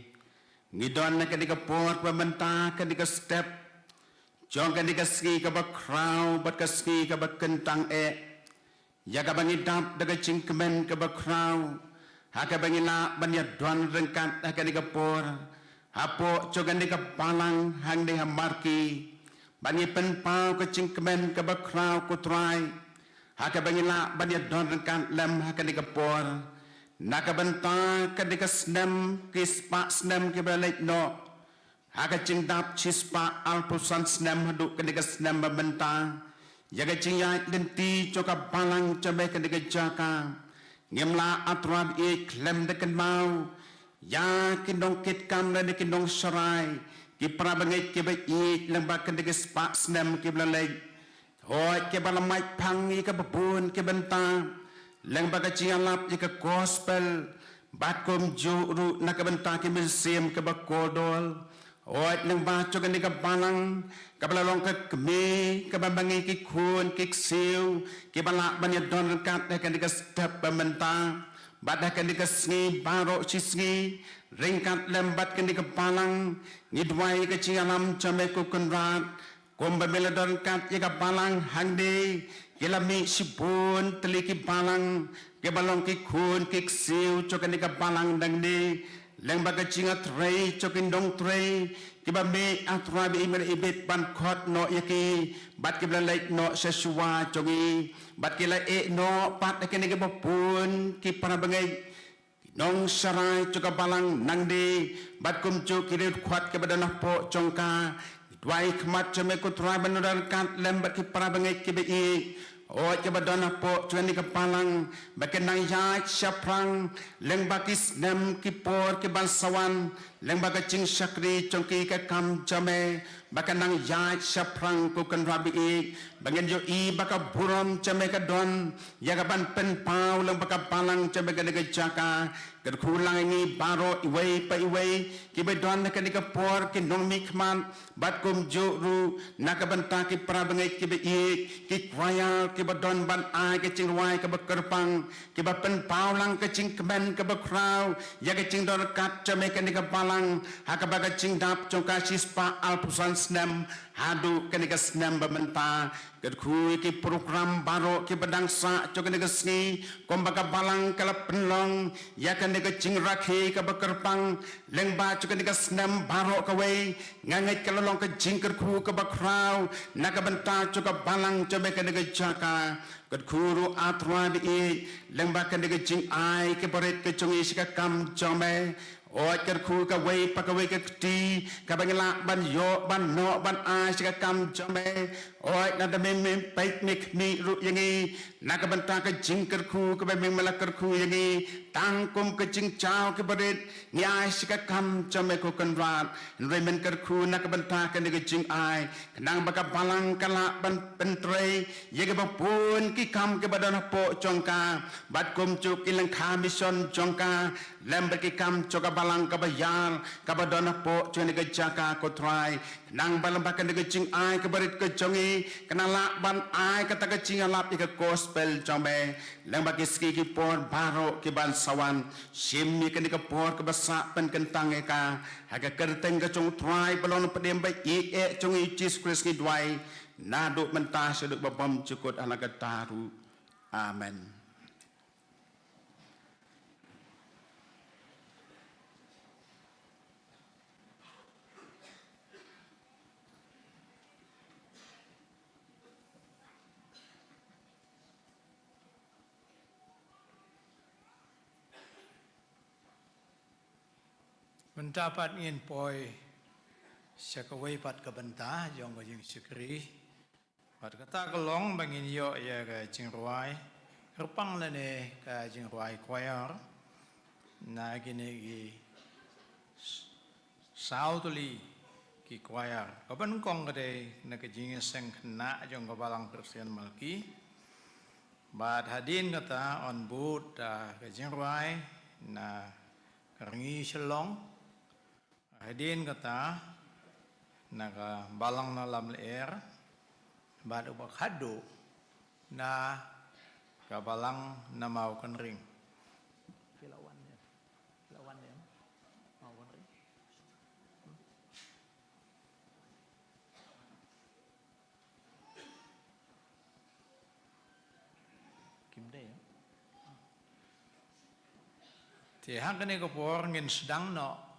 Ngidon na ketika port pementa ketika step. Jong ketika ski kabak krau bat ski kabak kentang Ya kabangi dap daga cingkemen kabak krau. Ha kabangi la ban ya don rengkat ketika port. Hapo jogan ketika palang hang de hamarki. Bani pen pau ke cingkemen kabak krau kutrai. Haka bangila banya don kan lem haka di kapor naka banta kadika snem kispa snem kibalait no haka cingdap cispa alpusan snem hadu kadika snem babenta jaga cingya denti coka balang cabai kadika jaka ngemla atrab klem dekan mau ya kindong kit kam dan kindong sarai ki prabangai kibai lembak kadika spa snem kibalait Hoi ke balamai pangi ke babun ke bentang leng baga cialap ke gospel bakom juru nak bentang ke museum ke bakodol hoi leng baco ke nika balang ke balalong ke kemi ke babangi ke kun ke siu ke balak banyak don kat ke nika step bentang badah ke nika sni baro cisni ringkat lembat ke nika balang ngidwai ke cialam jame ku kunrat Komba meladon kat yaga balang hangde kelami sibun teliki balang ke balong ki kun ki siu cokan ka balang dangde leng baga cinga trei cokin dong trei ke ba me atrabi imer ibet ban khot no yaki bat ke blalai no sesua cogi bat ke la no pat ke ne ke bopun ki para bangai nong sarai coka balang nangde bat kum cu ki khot ke badanah po congka Dwai khmat came ko try banuran kat lembat ki para bangai ki be o ke badana po cuan di kepalang bakenang ya syaprang leng bakis nem ki por ki balsawan leng bagacing syakri congki ke kam came bakenang ya syaprang ko kan rabi bangen jo baka burom came ka don ya ka ban pen pau leng baka palang came ka de jaka ker kulang ini baro iwei pa iwei ki be don ka di por ki nong mikman bat kum juru nakabanta ki prabangai ki be ki kwaya ki badon ban ai ke cing ruai ke bekerpang ke bapen paulang ke cing kemen ke bekrau ya ke cing don kat came ke nika palang ha ke baga cing dap congka sispa alpusan snem hadu ke nika snem bamenta ke kui ki program baro ki badang sa cok nika sni kom baga balang kala penlong ya ke nika cing rakhi ke bekerpang leng ba cok nika snem baro ke wei ngangai ke lolong ke cing kerku ke bekrau nakabenta cok balang came ke nika jaka kat kuru atra di lembak ke jing ai ke paret ke chungi sika kam chome oi kat khu ka wei pakawei ke ti ka bangla ban yo ban no ban ai sika kam chome oi na da mem pek nik ni ru yangi nak banta ke jing kat khu ka mem mala kat khu yangi tang kum ke jing chao ke paret ni ai sika kam chome ko kan rat remen kat khu nak banta ke jing ai nang baka balang kala ban pentrei ye ke pun ki kam ke badan po congka bat kum cuk ilang khamison congka lember ki kam coka balang ka bayal ka badan po cuni ke jaka ko try nang balang bakan ke jing ai ke barit ke jongi kenala ban ai kata ke jing alap ke gospel jombe lember ki ski ki por baro ki ban sawan sim ni kan kapor ke basak pen kentang eka haga kerteng ke cung try balon pedem bai cung Jesus Christ ki dwai na duk mentah seduk babam cukut ala taru amen. Mendapat ingin poi sekawai pat ke bentah jong ke jing syukri pat kata kelong bangin yo ya ke jing ruai kerpang lene ke jing ruai choir na gini gi sao tuli ki choir kapan kong kade na ke jing seng kena jong ke balang Christian Malki bat hadin kata on boot ke jing ruai na kerengi selong hadin kata naga balang na lam leer bad ubak hadu na ka balang na mau kan ring kilawan ya mau kan ring kimde ya tiang kene ko por ngin sedang no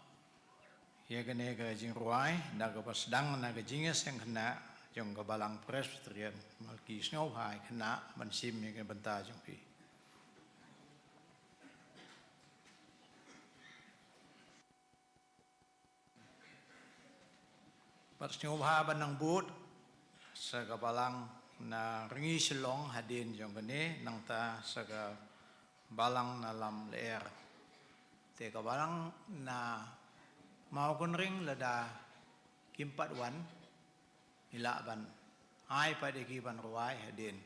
ya kene ke jing ruai na ke pasdang na ke jinges yang kena jong ke balang presbyterian Malki snow hai kena mansim ya ke benta jong pi pas snow ha banang but sa ke balang na ringi selong hadin jong kene nang ta sa ke balang na lam leer te ke balang na mau kun ring lada kimpat wan ila ban ai pada ki ban ruai hadin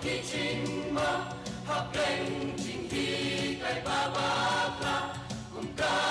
Teaching ma, hấp lên chính khi cái ba ba la cùng ca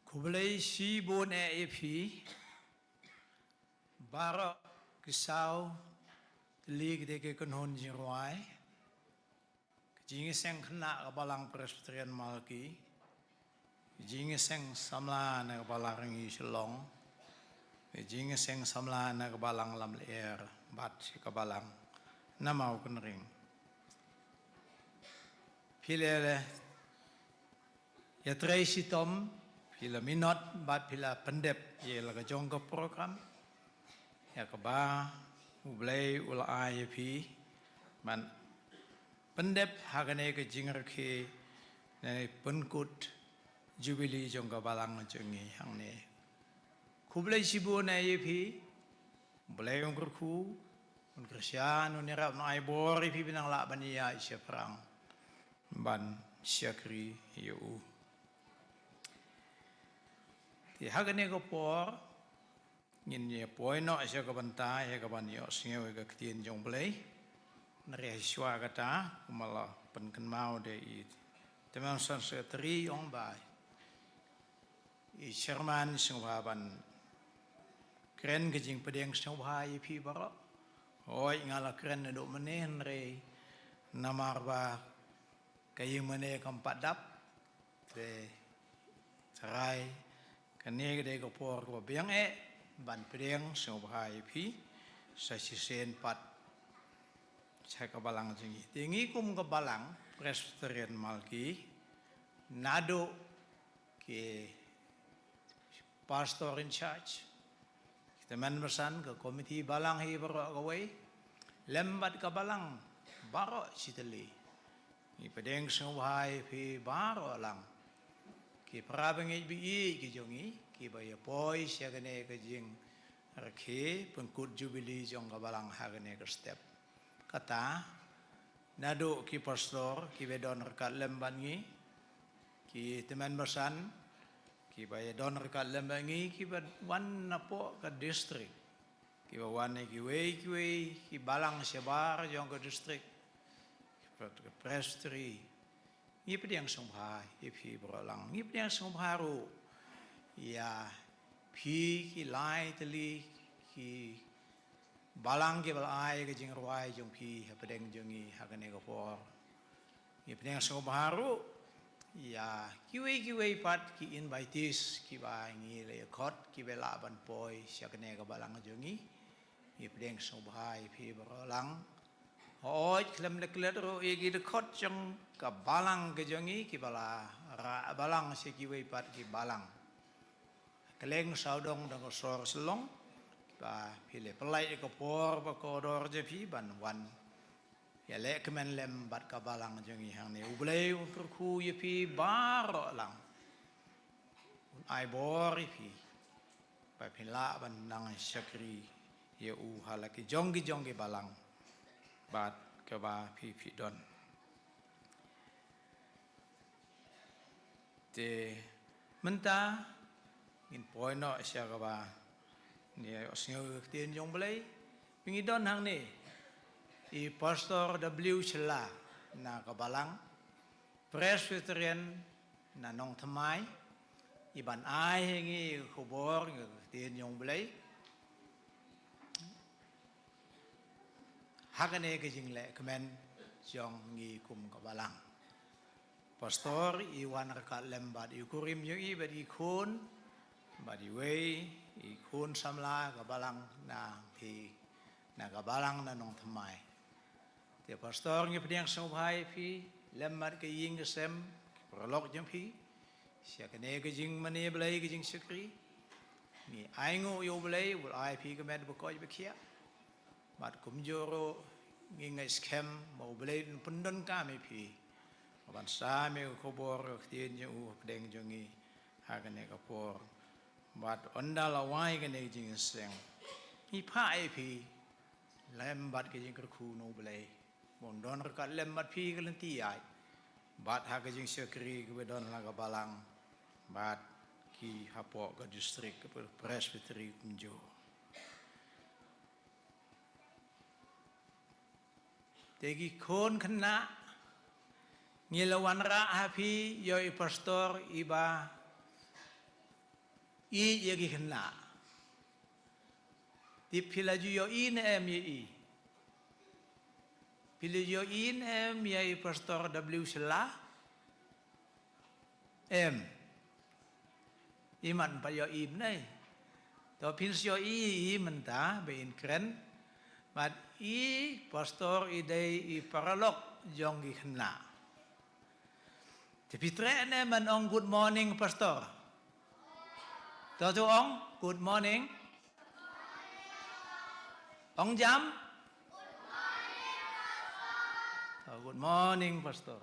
Kublai si bon epi bara kisau lig de ke konhon jirwai jingi seng khna ka balang Presbyterian Malki jingi seng samla na ka balang ngi Shillong jingi seng samla na ka balang lam leer bat ka balang namau kun ring pilele ya Tracy Tom pila minot bat pila pendep ye la ka jong ka program ya ka ba ublai ula IAP man pendep hagane ke jinger ke ne penkut jubilee jong ka balang jongi hang ne kublai sibu na IAP ublai ong kurku un Christian un rap no ai bori pi binang la bania isya perang ban syakri yu thì hắc này có po nhìn nhẹ poi nọ sẽ có bàn tay hay có bàn nhọ sinh cái tiền trong plei nãy xóa cái ta mà là phần cần mau để thế mà sản xuất tri ông bài Sherman sinh hoạt bàn kren cái gì pedeng sinh hoạt phi bảo oi ngala kren nó độ mà nên rồi namar ba cái mà này cầm bắt đắp để sarai kani gede ko por ko biang ban pedeng so bahai phi sa si sen pat cha ka balang jingi tingi kum ka balang Presbyterian Malki nado ke pastor in charge teman bersan ke komiti balang hi baro away lembat ka balang baro sitali ni pedeng so bahai phi baro lang ki prabang HBE ki jongi ki baya poi siagane ka jing rakhe pengkut jubilee jong ka balang hagane ka step kata nado ki pastor ki bedon rekat lemban ngi ki teman bersan ki baya don rekat lemban ngi ki wan napo ka district ki wan ki wei ki balang sebar jong ka district ki presbytery ni pedang songha ipi berolang ni pedang songharu ya pi ki lai teli ki balang ki balai ke jing ruai jong pi pedang jongi hagane ko por ni pedang songharu ya kiwei pat ki invitees ki ba ngi le khot ki bela ban poi syakane ka balang jongi ni pedang songha ipi berolang oi klem leklet ro igi de khot jong ka balang ke jongi ki bala ra balang se ki wei pat ki balang keleng saudong dong sor selong ba pile pelai ko por ba ko dor je pi ban wan ya le kemen lem bat ka balang jongi hang ne ublei ukur ku ye pi bar lang ai bor pi ba pila ban nang syakri ye u halaki jonggi balang bat ke ba pi don te menta in poino sia ka ba ni osngo tien jong belai pingi don hang ni I pastor W Chela na ka balang Presbyterian na nong thamai iban ai hengi khobor tien jong belai hakane ke jing le kemen jong ngi kum ka balang pastor I wan ka lembat I kurim yo I badi khun badi wei I khun samla ka balang na pi na ka balang na nong thamai te pastor ngi pediang sobhai pi lembat ke ying ke sem prolog jong pi sia kane ke jing mane belai ke jing sekri ni aingo yo belai ul ai pi ke med bokoj bekhia bat kum joro ngi ngai scam mau belai pendon ka me pi ban sa me ko bor tien je u pedeng jongi ha kane ka por bat ondala wai kane jing seng I pha ai pi lembat ke jing kerku no belai bon don ka lembat pi ke lenti ai bat ha ke jing sekri ke don la ka balang bat ki hapo ke distrik ke presbytery kunjo tegi kon kena ngilawan ra hapi yo I pastor iba I yegi kena di pilaju yo in em ye pilaju yo in em ye pastor W Sela em iman pa yo im nei to pins yo I menta be in kren mat I pastor I dei I paralok jong gi kena Tapi tre man ong good morning pastor. Tu ong good morning. Ong jam. Good morning pastor.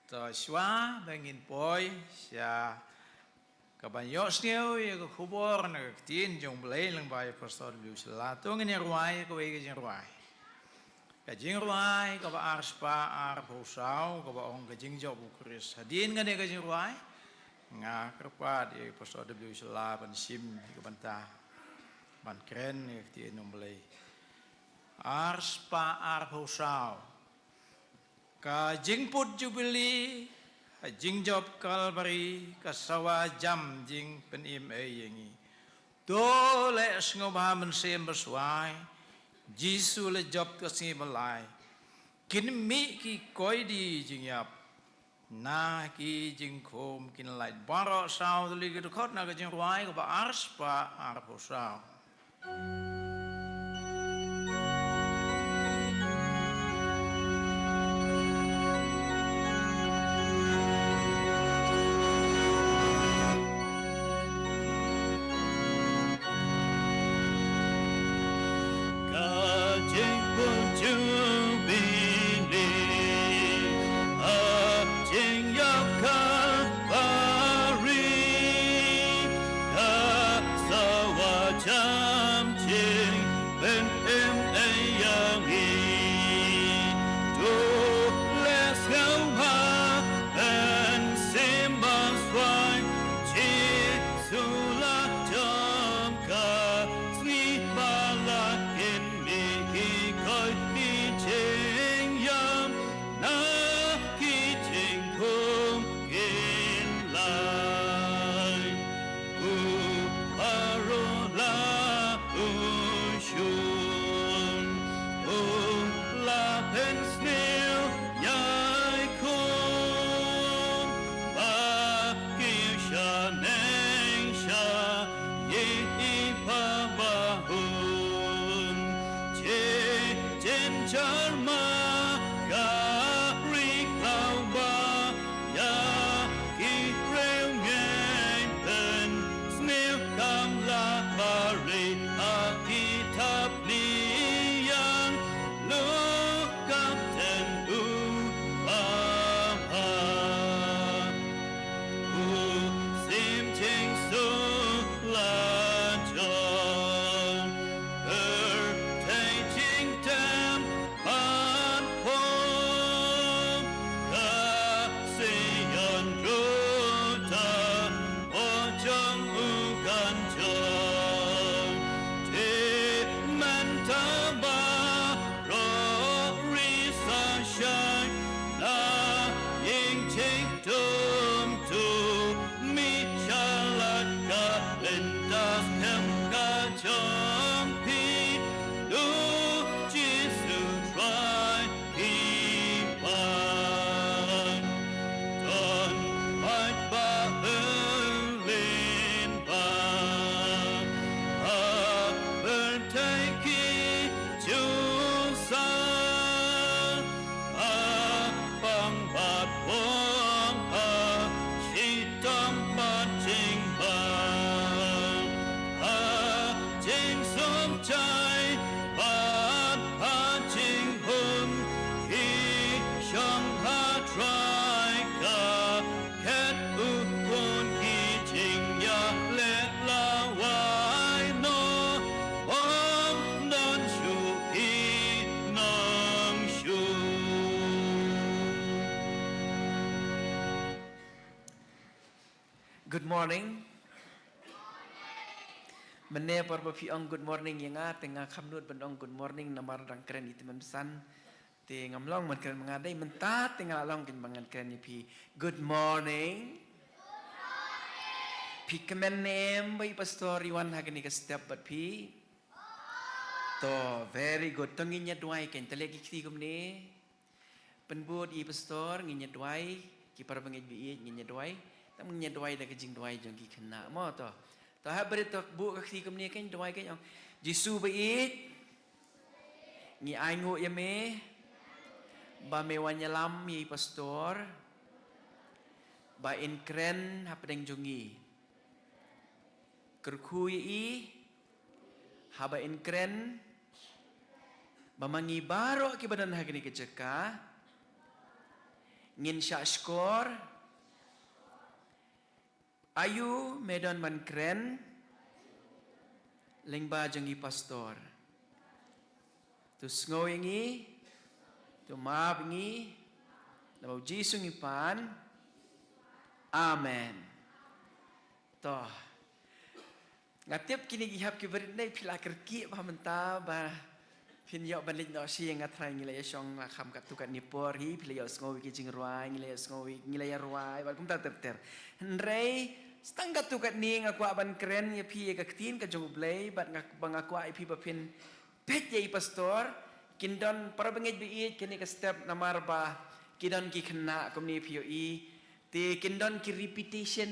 Tu swa bangin poi sia kabanyo sneu ye ko khubor na tin jong blai lang bai pastor lu sela tu ngin ruai ko we ge ruai. Ka jing ruai ka ba arspa ar posau ka ba ong ka jing job kris hadin ngane ka jing ruai nga kerpa di pastor W Sela ban sim ka banta ban kren ye ti nomblei arspa ar posau ka jing put jubilee ka jing job kalbari ka sawa jam jing penim yengi dole sngoba men sem beswai Jisu le job ke sini belai. Kin mi ki koi di jing yap. Na ki jing kom kin light baro sao tuli ke dekot na ke jing ruai ke ba ars pa arpo sao. ใจพัดพาจิงหุนขีช่องหาทรายกาแค่อุคนขีจิงยาเล็ดลาวายโนผมนอนชูพีน้องชู Good morning. Mene parbapi ang good morning yang tengah kamnut bandong good morning namar dang keren itu memsan. Te ngamlong man keren mengadai mentat tengah long kin bangan keren pi. Good morning. Pi kemen nem bai pastor Iwan hagani ka step but pi. To very good. To nginya duai ken telegi kiti kumne. Penbud I pastor nginya duai ki parbangai bi nginya duai. Tam nginya duai dah kejing duai jong ki kena mo to. To ha beri to bu ka kiti kumne ken duai ken Jisu bai ngi ai ngo ya me. Ba me wanyalam I pastor. Ba in kren ha pedeng jongi. Kerkui I haba in kren bamangi baro ki badan hagini keceka ngin sya skor ayu medan man kren lengba jangi pastor tu sngoingi tu mabngi nabau jisu ngipan amen toh ngatip kini gihap ki berit nei pila kerki ba menta ba pin yo banlit no si yang atrai ngilai song kham kat tukat nipor hi pila yo sngowi ki jing ruai ngilai sngowi ngilai ruai ba kum ta ter rei stanggat tukat ni ngaku aban keren ya pi ka tin ka jong blai bat ngak bangaku ai pi ba pin pet ye pastor kindon para bangit bi kini ka step namar ba kindon ki khna komni pi yo I te kindon ki repetition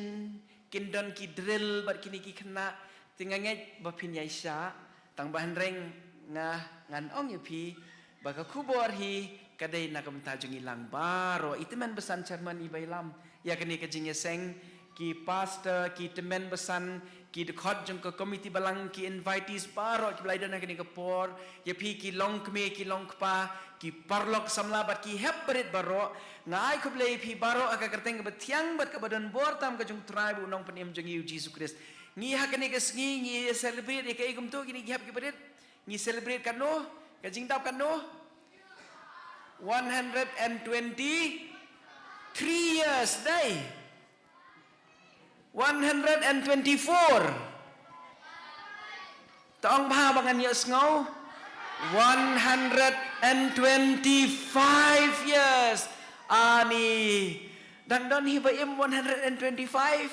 kindon ki drill bat kini ki khna tinganget bapin yaisha tang bahan reng ngan ong yupi baka kubor hi kadai nakam tajung ilang baro itemen besan chairman ibailam ya kini kajing seng ki pastor ki temen besan ki dekhot jong ke komiti balang ki invitees baro ki belaidan kini ke por ya pi ki long kme ki long kpa ki parlok samlabat ki hebrit baro ngai kublai pi baro aga kerteng betiang bat ke badan bor tam ke jong tribe unong penim jong Jesus Christ ngi hakani kes ngi celebrate ke igum to kini gihap ki berit ngi celebrate kan no kajing tap kan no 123 years day 124 tong ba bangan yo sngo 125 years ani dan don hibaim 125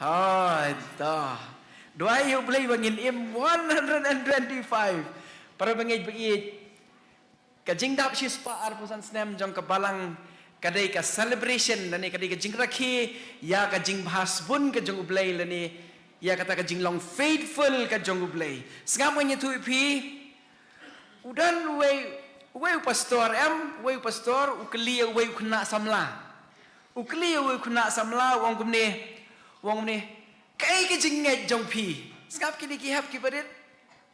hai dah dua you play bangin im 125 para bangit bangit kajing dap si spa arpusan snem jong kebalang kadai ka celebration lani kadai kajing rakhi ya kajing bahas bun ka jong ublay lani ya kata kajing long faithful ka jong ublay sengam nganya tu pi udan we pastor we pastor ukli we kena samla ukli we kena samla wong kumne kai kajing ngai jong pi sengap kini ki hap ki barit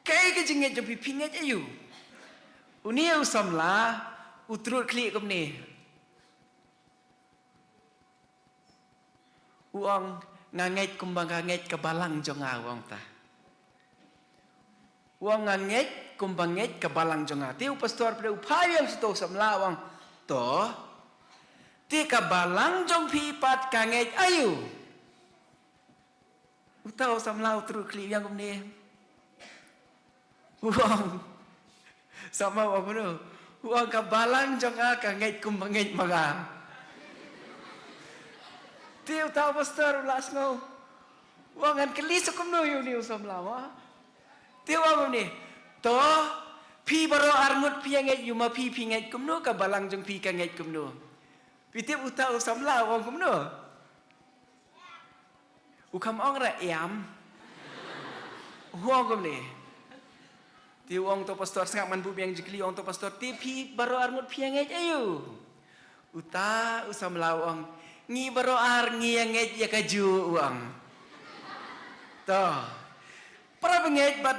kai kajing ngai jong pi pingat ayu unia samla utrut kli kumne uang nganget kumbang nganget kebalang jonga uang ta uang nganget kumbang nganget kebalang jonga tiu pastor pada upaya sto samla uang to ti kebalang jong pi pat kanget ayu utau samla utrut kli yang kumne uang sama apa tu uang kebalang jonga kanget kumbang nganget maga Tiu tahu pastor ulas ngau. Wangan kelis hukum no yu ni usam lama. Tiu apa ni? Toh pi baro arngut pi anget yuma pi anget kum no ka balang jong pi anget kum no. Pi tiu utau usam la wang kum no. Ukam ong ra yam. Huang kum ni. Tiu ong to pastor sangat man bu biang jikli ong to pastor ti pi baro arngut pi anget ayu. Uta usam la wang ngi baro ar ngi anget ya kaju uang. Toh. para bengit bat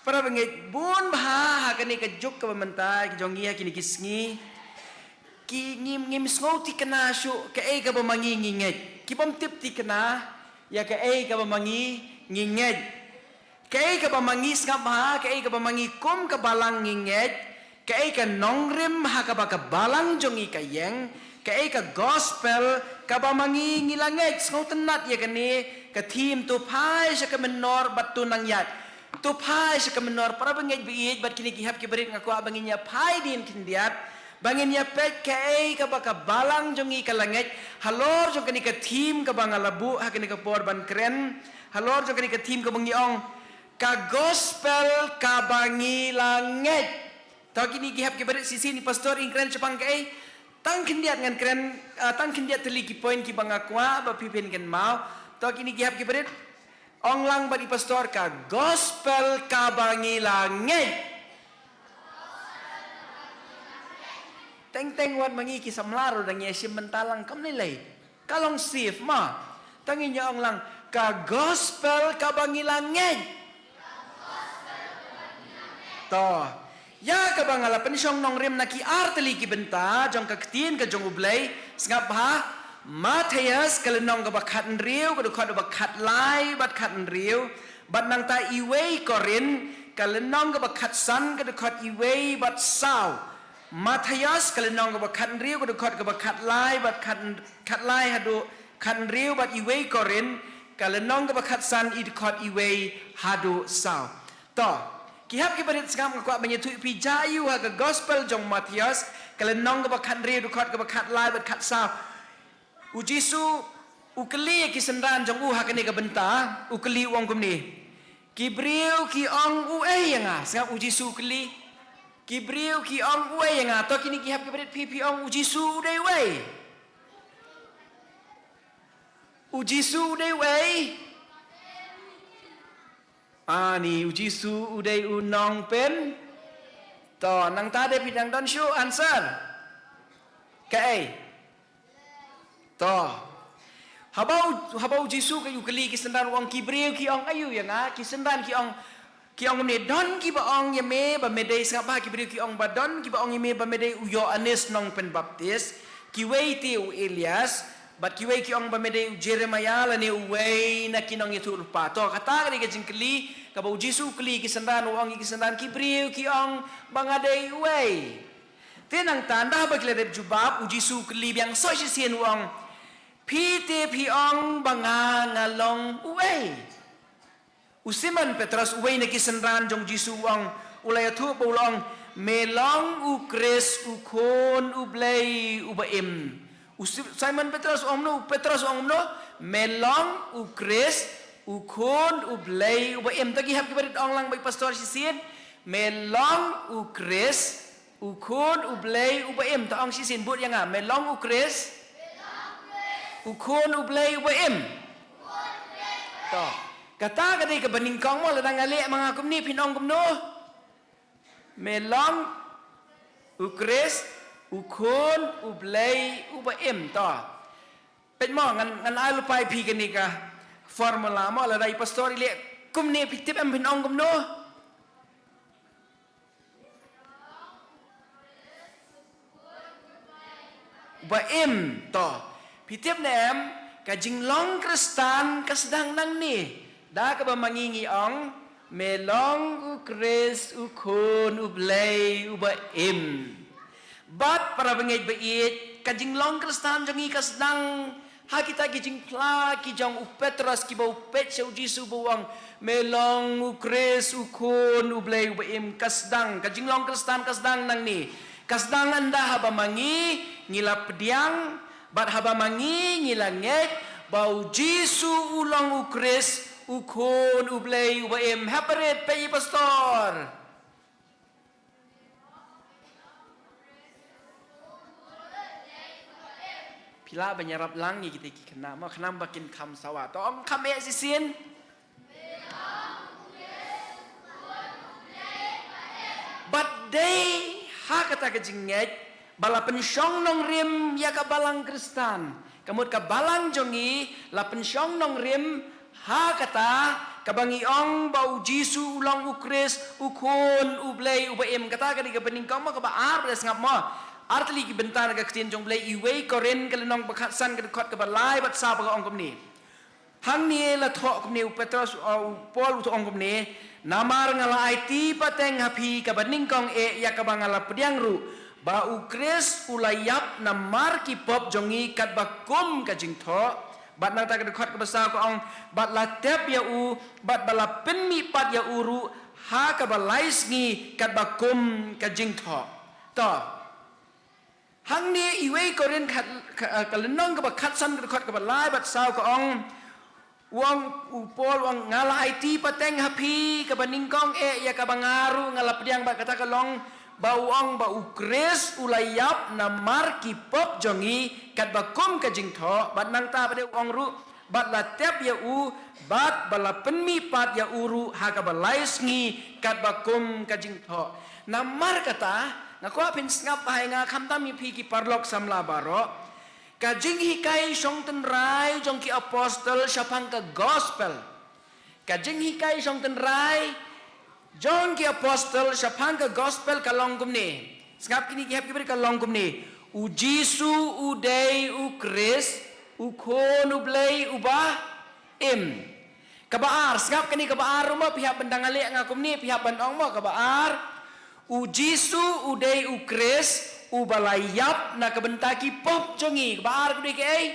para bengit bun bah hakani ka juk ka mentai ki jongi hakini kisngi ki ngim sngo ti kana shu ka e ka bamangi nginget ki pom tip ti kana ya ka e ka bamangi nginget ka e ka bamangi ngap ha ka e ka bamangi kum ka balang nginget ka e ka nongrim ha ka ba ka balang jongi ka yeng ka e ka gospel ka bamangi ngilanget sngo tenat ya kani ka team tu pai sa ka menor batu nang yat tu pai sa ka menor para bangit biit bat kini gihap ki berit ngaku abangin ya pai din kindiat bangin ya pet ka ei ka baka balang jongi ka langit halor jong kani ka team ka bangalabu ha kani ka por ban kren halor jong kani ka team ka bangiong ka gospel ka bangi langit tau kini gihap ki berit sisi ni pastor ingkren chapang ka ei tang kindiat ngan kren tang kindiat teli ki point ki bangakwa ba pipin ken mau tau kini gihap ki berit ong lang badi pastor ka gospel ka bangi langit teng wat mangi ki samlaro dang yesim mentalang kam nilai kalong sif ma tangi nya ong lang ka gospel ka bangi langit to ya ka bangala pensyong nong rem naki arteli ki benta jong ka ktin ka jong ublay sngap ha Matias kalenong ka bakat riu ka dukhat bakat lai bakat riu bat nang ta iway korin kalenong ka bakat san ka dukhat iway bat saw Matias kalenong ka bakat riu ka dukhat ka bakat lai bat kat lai hadu kat riu bat iway korin kalenong ka bakat san i dukhat iway hadu saw to kihap ki barit sangam ka banyetu pi jayu ha ka gospel jong Matias kalenong ka bakat riu dukhat ka bakat lai bat kat saw Ujisu ukeli ki sendan jong hakani ka benta ukeli wong kumni kibriu ki ong uai nga sangap ujisu ukeli kibriu ki ong uai nga to kini ki hap ki berit pi ong ujisu udai wai ujisu udai wai ani ujisu udai unong pen to nang ta de pidang don shu answer kai to habau jisu ka ukeli ki sendan wong kibriu ki ong ayu ya nga ki sendan ki ong ne don ki ba ong ye me ba medei sangapa kibriu ki ong ba don ki ba ong ye me ba medei u Yohanes nong pen baptis ki wei ti u Elias bat ki wei ki ong ba medei u Jeremiah la ne u wei na kinong itu lupa to kata ka jingkeli ka ba jisu keli ki sendan wong ki sendan kibriu ki ong bangadei wei tenang tanda ba kile jubab ujisu keli yang so sien wong Pite piong banga ngalong uway. Usiman Petrus uway na kisenran jong Jisu ang ulayatu paulong melong ukres ukon ublay ubaim. Simon Petrus omno melong ukres ukon ublay ubaim. Tagi hap kibarit ong lang bay pastor sisin melong ukres ukon ublay ubaim. Taong sisin but yang nga melong ukres ukon ublay ubaim. To. Kata kadai kebening kong mo ladang alik mga kumni pinong kumno. Melong ukres ukon ublay ubaim. To. Pet mo ngan ay lupay pi kani ka formula mo ladai pastor ili kumni pitip ang pinong kumno. Ubaim. To. Pitip nem kajing long kristan kasdang nang ni da ka ba mangingi ong melong ukres ukon ublay ubaim bat para bangay bait kajing long kristan jangi kasdang ha kita kijing pla ki jong upetras ki ba upet sa Jisu buwang melong ukres ukon ublay ubaim kasdang kajing long kristan kasdang nang ni kasdang anda ha ba mangi ngilap diang bat haba mangi ngilangit bau Jisu ulang ukris ukon ublay ubaim haparet pay pastor pila banyarap lang ni kita kena ma kenam bakin kam sawa to om kam e sisin but day ha kata kejinget bala pensyong nong rim ya ka balang kristan kamut ka balang jongi la pensyong nong rim ha kata kabangi ong bau Jisu ulang ukris ukun ublay ubaim kata kani kabening kong ma kabaar pada sengap mo artli ki bentar ka ktin jong blay iway koren kalenong bakatsan ka kot kabalay bat sa ong komni hang ni la thok komni Petrus Paul to ong komni namar ngala IT pateng hapi kabening kong ya kabangala pediang ru ba ukris ulayap namar ki pop jongi kat bakum ka jing tho bat nang tak dekat ke besar ko ong bat la tep ya u bat bala penmi pat ya uru ha ka balais ngi kat bakum ka jing tho to hang ni iwei korin khat kalenong ka bakhat san ka dekat ka balai bat sao ko ong wang upol wang ngala IT pateng hapi ka baningkong ya ka bangaru ngala pediang bat kata kalong bauang bau kres ulayap namar kipop jongi kat bakum ka jingtho bat nang ta pada uang ru bat la tep ya u bat bala penmi pat ya uru ha ka balais ngi kat bakum ka jingtho namar kata ngako pin ngap hai nga khamta mi phi ki parlok samla baro ka jing hikai song ten rai jong ki apostle syapang ka gospel ka jing hikai song ten rai John ki apostle syapang ke gospel kalong kumni. Sengap kini ki hap ki beri kalong kumni. U Jisu u day u Chris u kon u blay u bah im. Kabaar sengap kini kabaar rumah pihak bendang alik ngak kumni pihak bandong mo kabaar. U Jisu u day u Chris u balayap na kabentaki pop jongi kabaar kumni ke ai.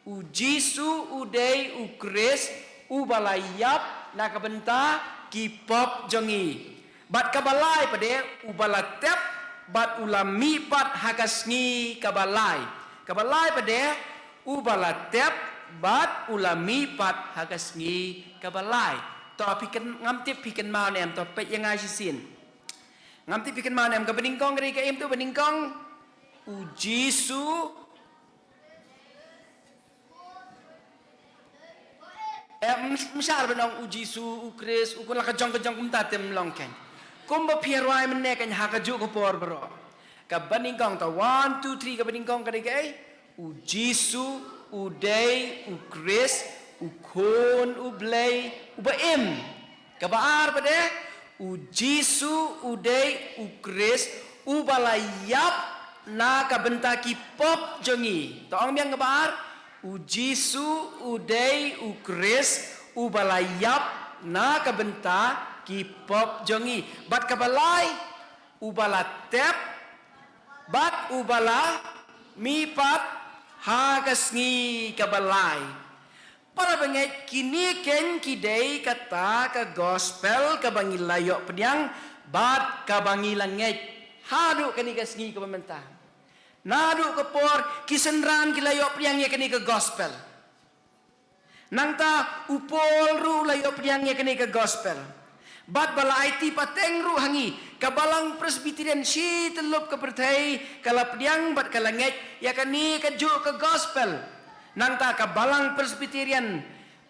U Jisu u day u Chris u balayap na kabenta kipop jongi bat kabalai pada ubalatep bat ulami pat hakasngi kabalai pada ubalatep bat ulami pat hakasngi kabalai to pikan ngamtip pikan mau nem to pe yang ai sin ngamtip pikan mau nem ka beningkong ri ka im tu beningkong u Jisu misal benong uji su ukris ukun la kajong kum tatem longken kum ba pierwai menne kan ha kaju ko por bro ka baningkong ta 1 2 3 ka baningkong ka dei uji su udai ukris ukun ublay ubaim ka baar pade uji su udai ukris ubalayap na ka bentaki pop jongi to ong biang ka baar u Jisu udai u Chris u balayap na kabenta ki pop jongi bat kabalai u balatep bat u bala mi pat hagasngi kabalai para bengai kini ken kidei kata ka gospel ka bangi layok pediang bat ka bangi langet hadu kani gasngi ka pementa nadu kepor kisenran kilayop yang ye kini ke gospel nangta upol ru layop yang ye kini ke gospel bat bala IT pateng ru hangi kabalang presbyterian si telup ke pertai kalap diang bat kalanget ya kini keju ke gospel nangta kabalang presbyterian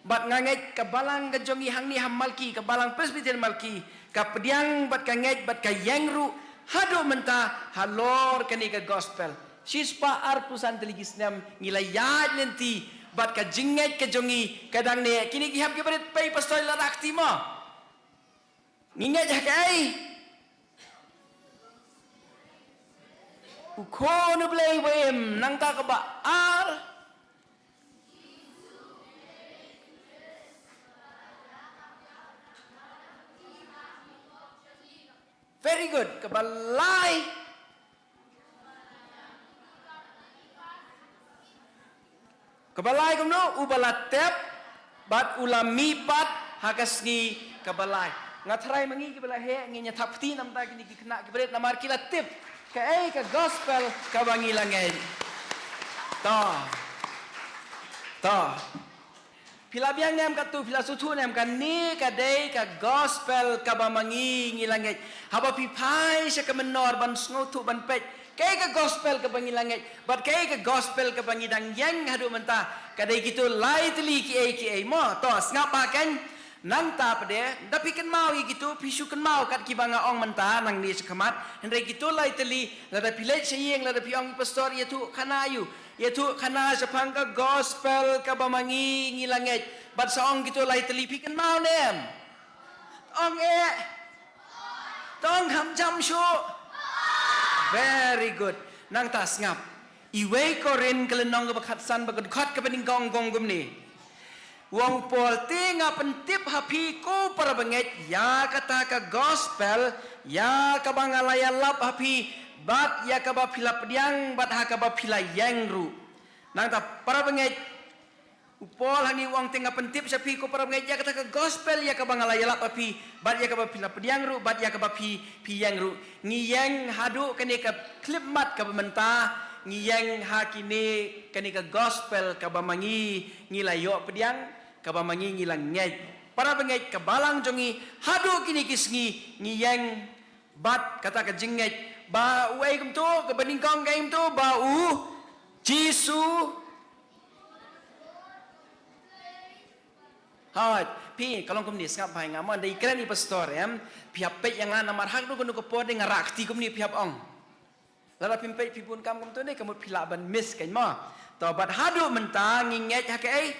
bat nganget kabalang kejongi hangi hamalki kabalang presbyterian malki kapediang bat kanget bat kayeng ru hadu menta halor kini ke gospel sispa arpusan teligisnam ngilayat nanti bat ka jinget ke jongi kadang ne kini gihap ke barit pai pastoi la rakti mo nginget ja kai ukon blay wem nang ta ka ba ar very good kabalai kabalai kumno ubalatep bat ulami pat hakasngi kabalai ngatrai mangi kabalai he nginya thapti namta kini kena kibret namar kila tip ka ai ka gospel ka bangi langai to pila biang nem ka tu pila sutu nem ka ni ka dei ka gospel ka bamangi ngilangai haba pi pai sa ka menor ban sngotu ban pet kay ka gospel ka bangi langit but kay ka gospel ka bangi dang yang hadu menta kadai gitu lightly ki ai mo to ngapa kan nang ta pade tapi kan mau gitu pisu kan mau kat ki banga ong menta nang ni sekamat hendai gitu lightly la da pilai sayeng la da pi ong pastor ya tu khana yu ya tu khana sapang ka gospel ka bamangi ngilangit bat saong gitu lai telipi kan mau nem ong tong ham jam shu very good nang tas ngap iwei korin kelenong ke bakatsan bakadkot ke bening gong gum ni wong pol tinga pentip hapi ko para benget ya kata ke gospel ya ka bangalaya lap hapi bat ya ka ba pila pediang bat ha ka ba pila yang ru nang ta para benget upol hani wong tinga pentip sapi ko para benget ya kata ke gospel ya ka bangalaya lap hapi bat ya ka ba pila pediang ru bat ya ka ba pi yang ru ngiyang hadu kene ka klip mat ka mentah ngiyang hakine kanika gospel kabamangi ngilayo pediang kabamangi ngilang ngej para bengej kabalang jongi hadu kini kisngi ngiyang bat kata ka jingej ba uai kum tu ka beningkong gaim tu ba jisu hat pi kalong kum ni skap bai ngamon dai krani pastor em piap pe yang ana marhak du kunu ko pode ngarakti kum ni piap ong Lala pimpai pipun kam tu ni kamu pilak ban miss kan ma. Tobat hadu mentang nginget hakai.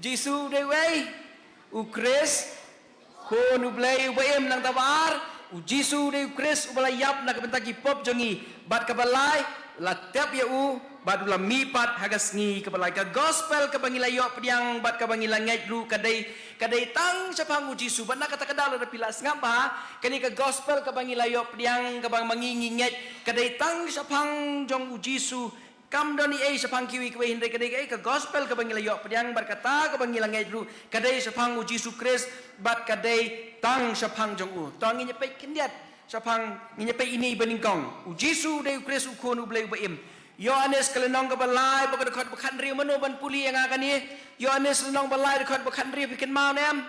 Jisu dewe ukris ko nublai ubaim nang tabar. Jisu de ukris ubalayap nak bentagi pop jongi. Bat kabalai la tiap ya bat ulam mipat hagas ngi kabalai ka gospel ka bangilayo pediang bat ka bangilanget ru kadai tang sapang Jisu bat nak kata kadal ada pilas ngapa kani ka gospel ka bangilayo pediang ka bang manginginget kadai tang sapang jong Jisu kam doni sapang kiwi kwe hindai kadai ka gospel ka bangilayo pediang bat kata ka bangilanget ru kadai sapang Jisu Kris bat kadai tang sapang jong tong ngi pe kindiat sapang ngi pe ini beningkong Jisu de Kris ukon ublai ubaim Yohanes kelenong ke balai bakadakot bakan ri mano ban puli yang akan ni Yohanes kelenong balai dakot bakan ri bikin mau nem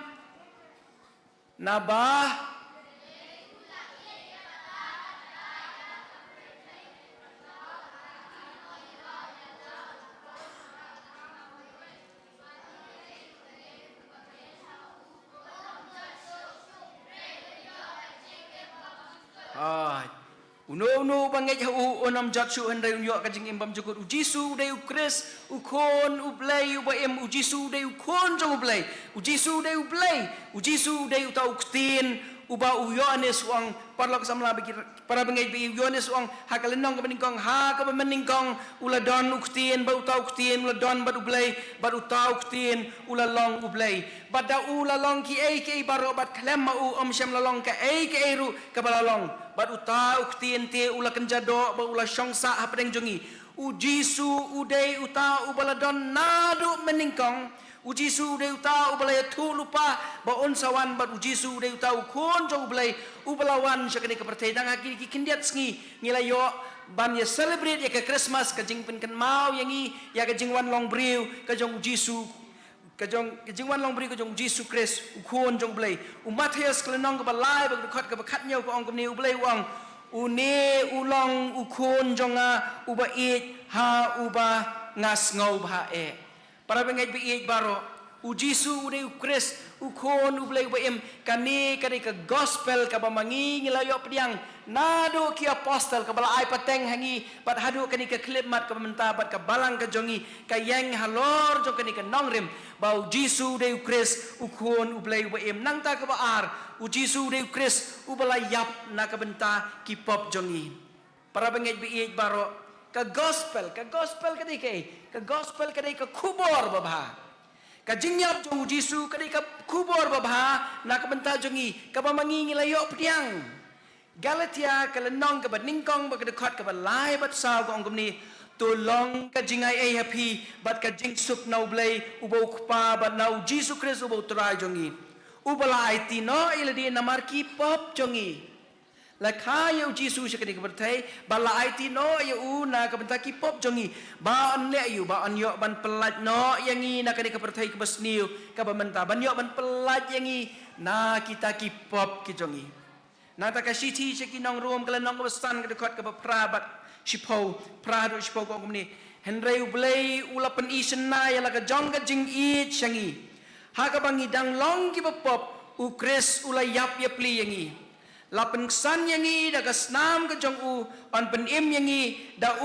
nabah Uno bangai onam jatsu andai unyo kajing imbam jukut Jisu dei Kris ukon ublay ubaim Jisu dei ukon jong ublay Jisu dei ublay Jisu dei utau uktin uba Yohanes wang parlok samla bagi para bangai bi Yohanes wang hakalenong ka beningkong ha ka beningkong uladon uktin ba utau uktin uladon ba ublay ba utau uktin ulalong ublay bada ulalong ki baro bat klem mau syam lalong ka ru ka balalong bat utau uktin te ula kenjado ba ula syongsa hapdeng jongi Jisu udai utau ubaladon nadu meningkong Jisu de utau ubalay tu lupa ba onsawan ba Jisu de utau kon jo ubalay ubalawan sakani ka pertay dang aki kindiat sngi ngilayo ban ya celebrate ya ka Christmas ka jing pen kan mau yangi ya ka jingwan long briu ka jong Jisu ka jingwan long briu ka jong Jisu Kris ukon jong ubalay Matias kelenong ka balai ba khot ka bakhat nyaw ka ong kumni ubalay wang une ulong ukon jonga uba it ha uba ngas ngau ba para bengai bi baro Jisu de Kris ukon ublay ubaim kani ka gospel ka bamangi ngilayo pediang nado ki apostle ka bala ai pateng hangi pat hadu kani ka klip mat ka menta bat ka balang ka jongi ka yang halor jong kani ka nongrim bau Jisu de Kris ukon ublay ubaim nang ta ka baar Jisu de Kris ubalayap na ka benta ki pop jongi para bengai bi baro ka gospel kadai ka gospel kadai ka kubor babha ka jingyap jong Jisu kadai ka kubor babha na ka benta jongi ka bamangi ngilayo pediang Galatia kalenong ka beningkong ba kadakot ka balai bat saw ka ongkumni tulong ka jingay happy bat ka jing sup na ublay ubaw pa bat na Jisu Kris ubaw turay jongi ubala ay tino iladi na marki pop jongi Lakaya Jisu sekali kebertai bala IT no ya una kebentaki pop jongi ba on le yu ba on yo ban pelat no yangi na kadi kebertai kebesniu ka bamenta ban yo ban pelat yangi na kita ki pop ki jongi na ta ka siti seki nong rom kala nong bestan ka dekot ka prabat sipo prado sipo ko ngomni henrei ublei ulapan isna ya la ka jong ka jing it shangi ha ka bangi dang long ki pop Kris ulayap ya pli yangi Lapan kesan yangi da kasnam ke jong on pen im yangi da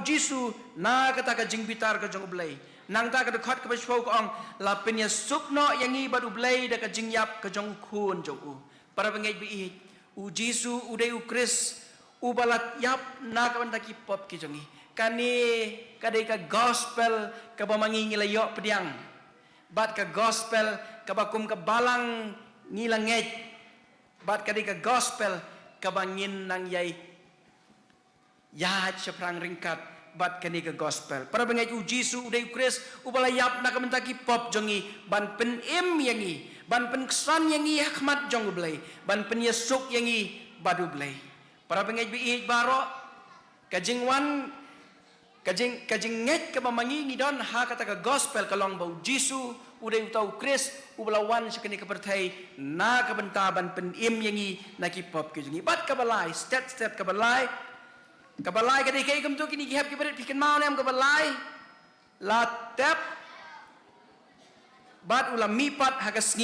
Jisu na kata ka jing bitar ka jong ublay nang ta ka dekat ke besau ko ong la penya sukno yang i badu blai da ka jingyap ka jong khun jong u para bengai bi u Jisu u dei u Kris u balat yap na ka banta ki pop ki jongi kani kadai ka gospel ka bamangi ngilayo pediang bat ka gospel ka bakum ka balang ngilanget bat kadai ka gospel ka bangin nang yai ya seprang ringkat bat kani ke gospel para bengai u Jisu u dei Kris u balayap nak mentaki pop jongi ban pen im yangi ban pen kesan yangi hikmat jong blai ban pen yesuk yangi badu blai para bengai bi baro kajingwan kajing nget ke mamangi ngidon ha kata ke gospel kalong bau Jisu u dei tau Kris u balawan sekani ke pertai na ke benta ban pen im yangi naki pop ke jongi bat ke balai step ke balai kabalai kadai kai kum tu kini gihap ki berit pikan mau nem kabalai la tap bat ulam mipat hagas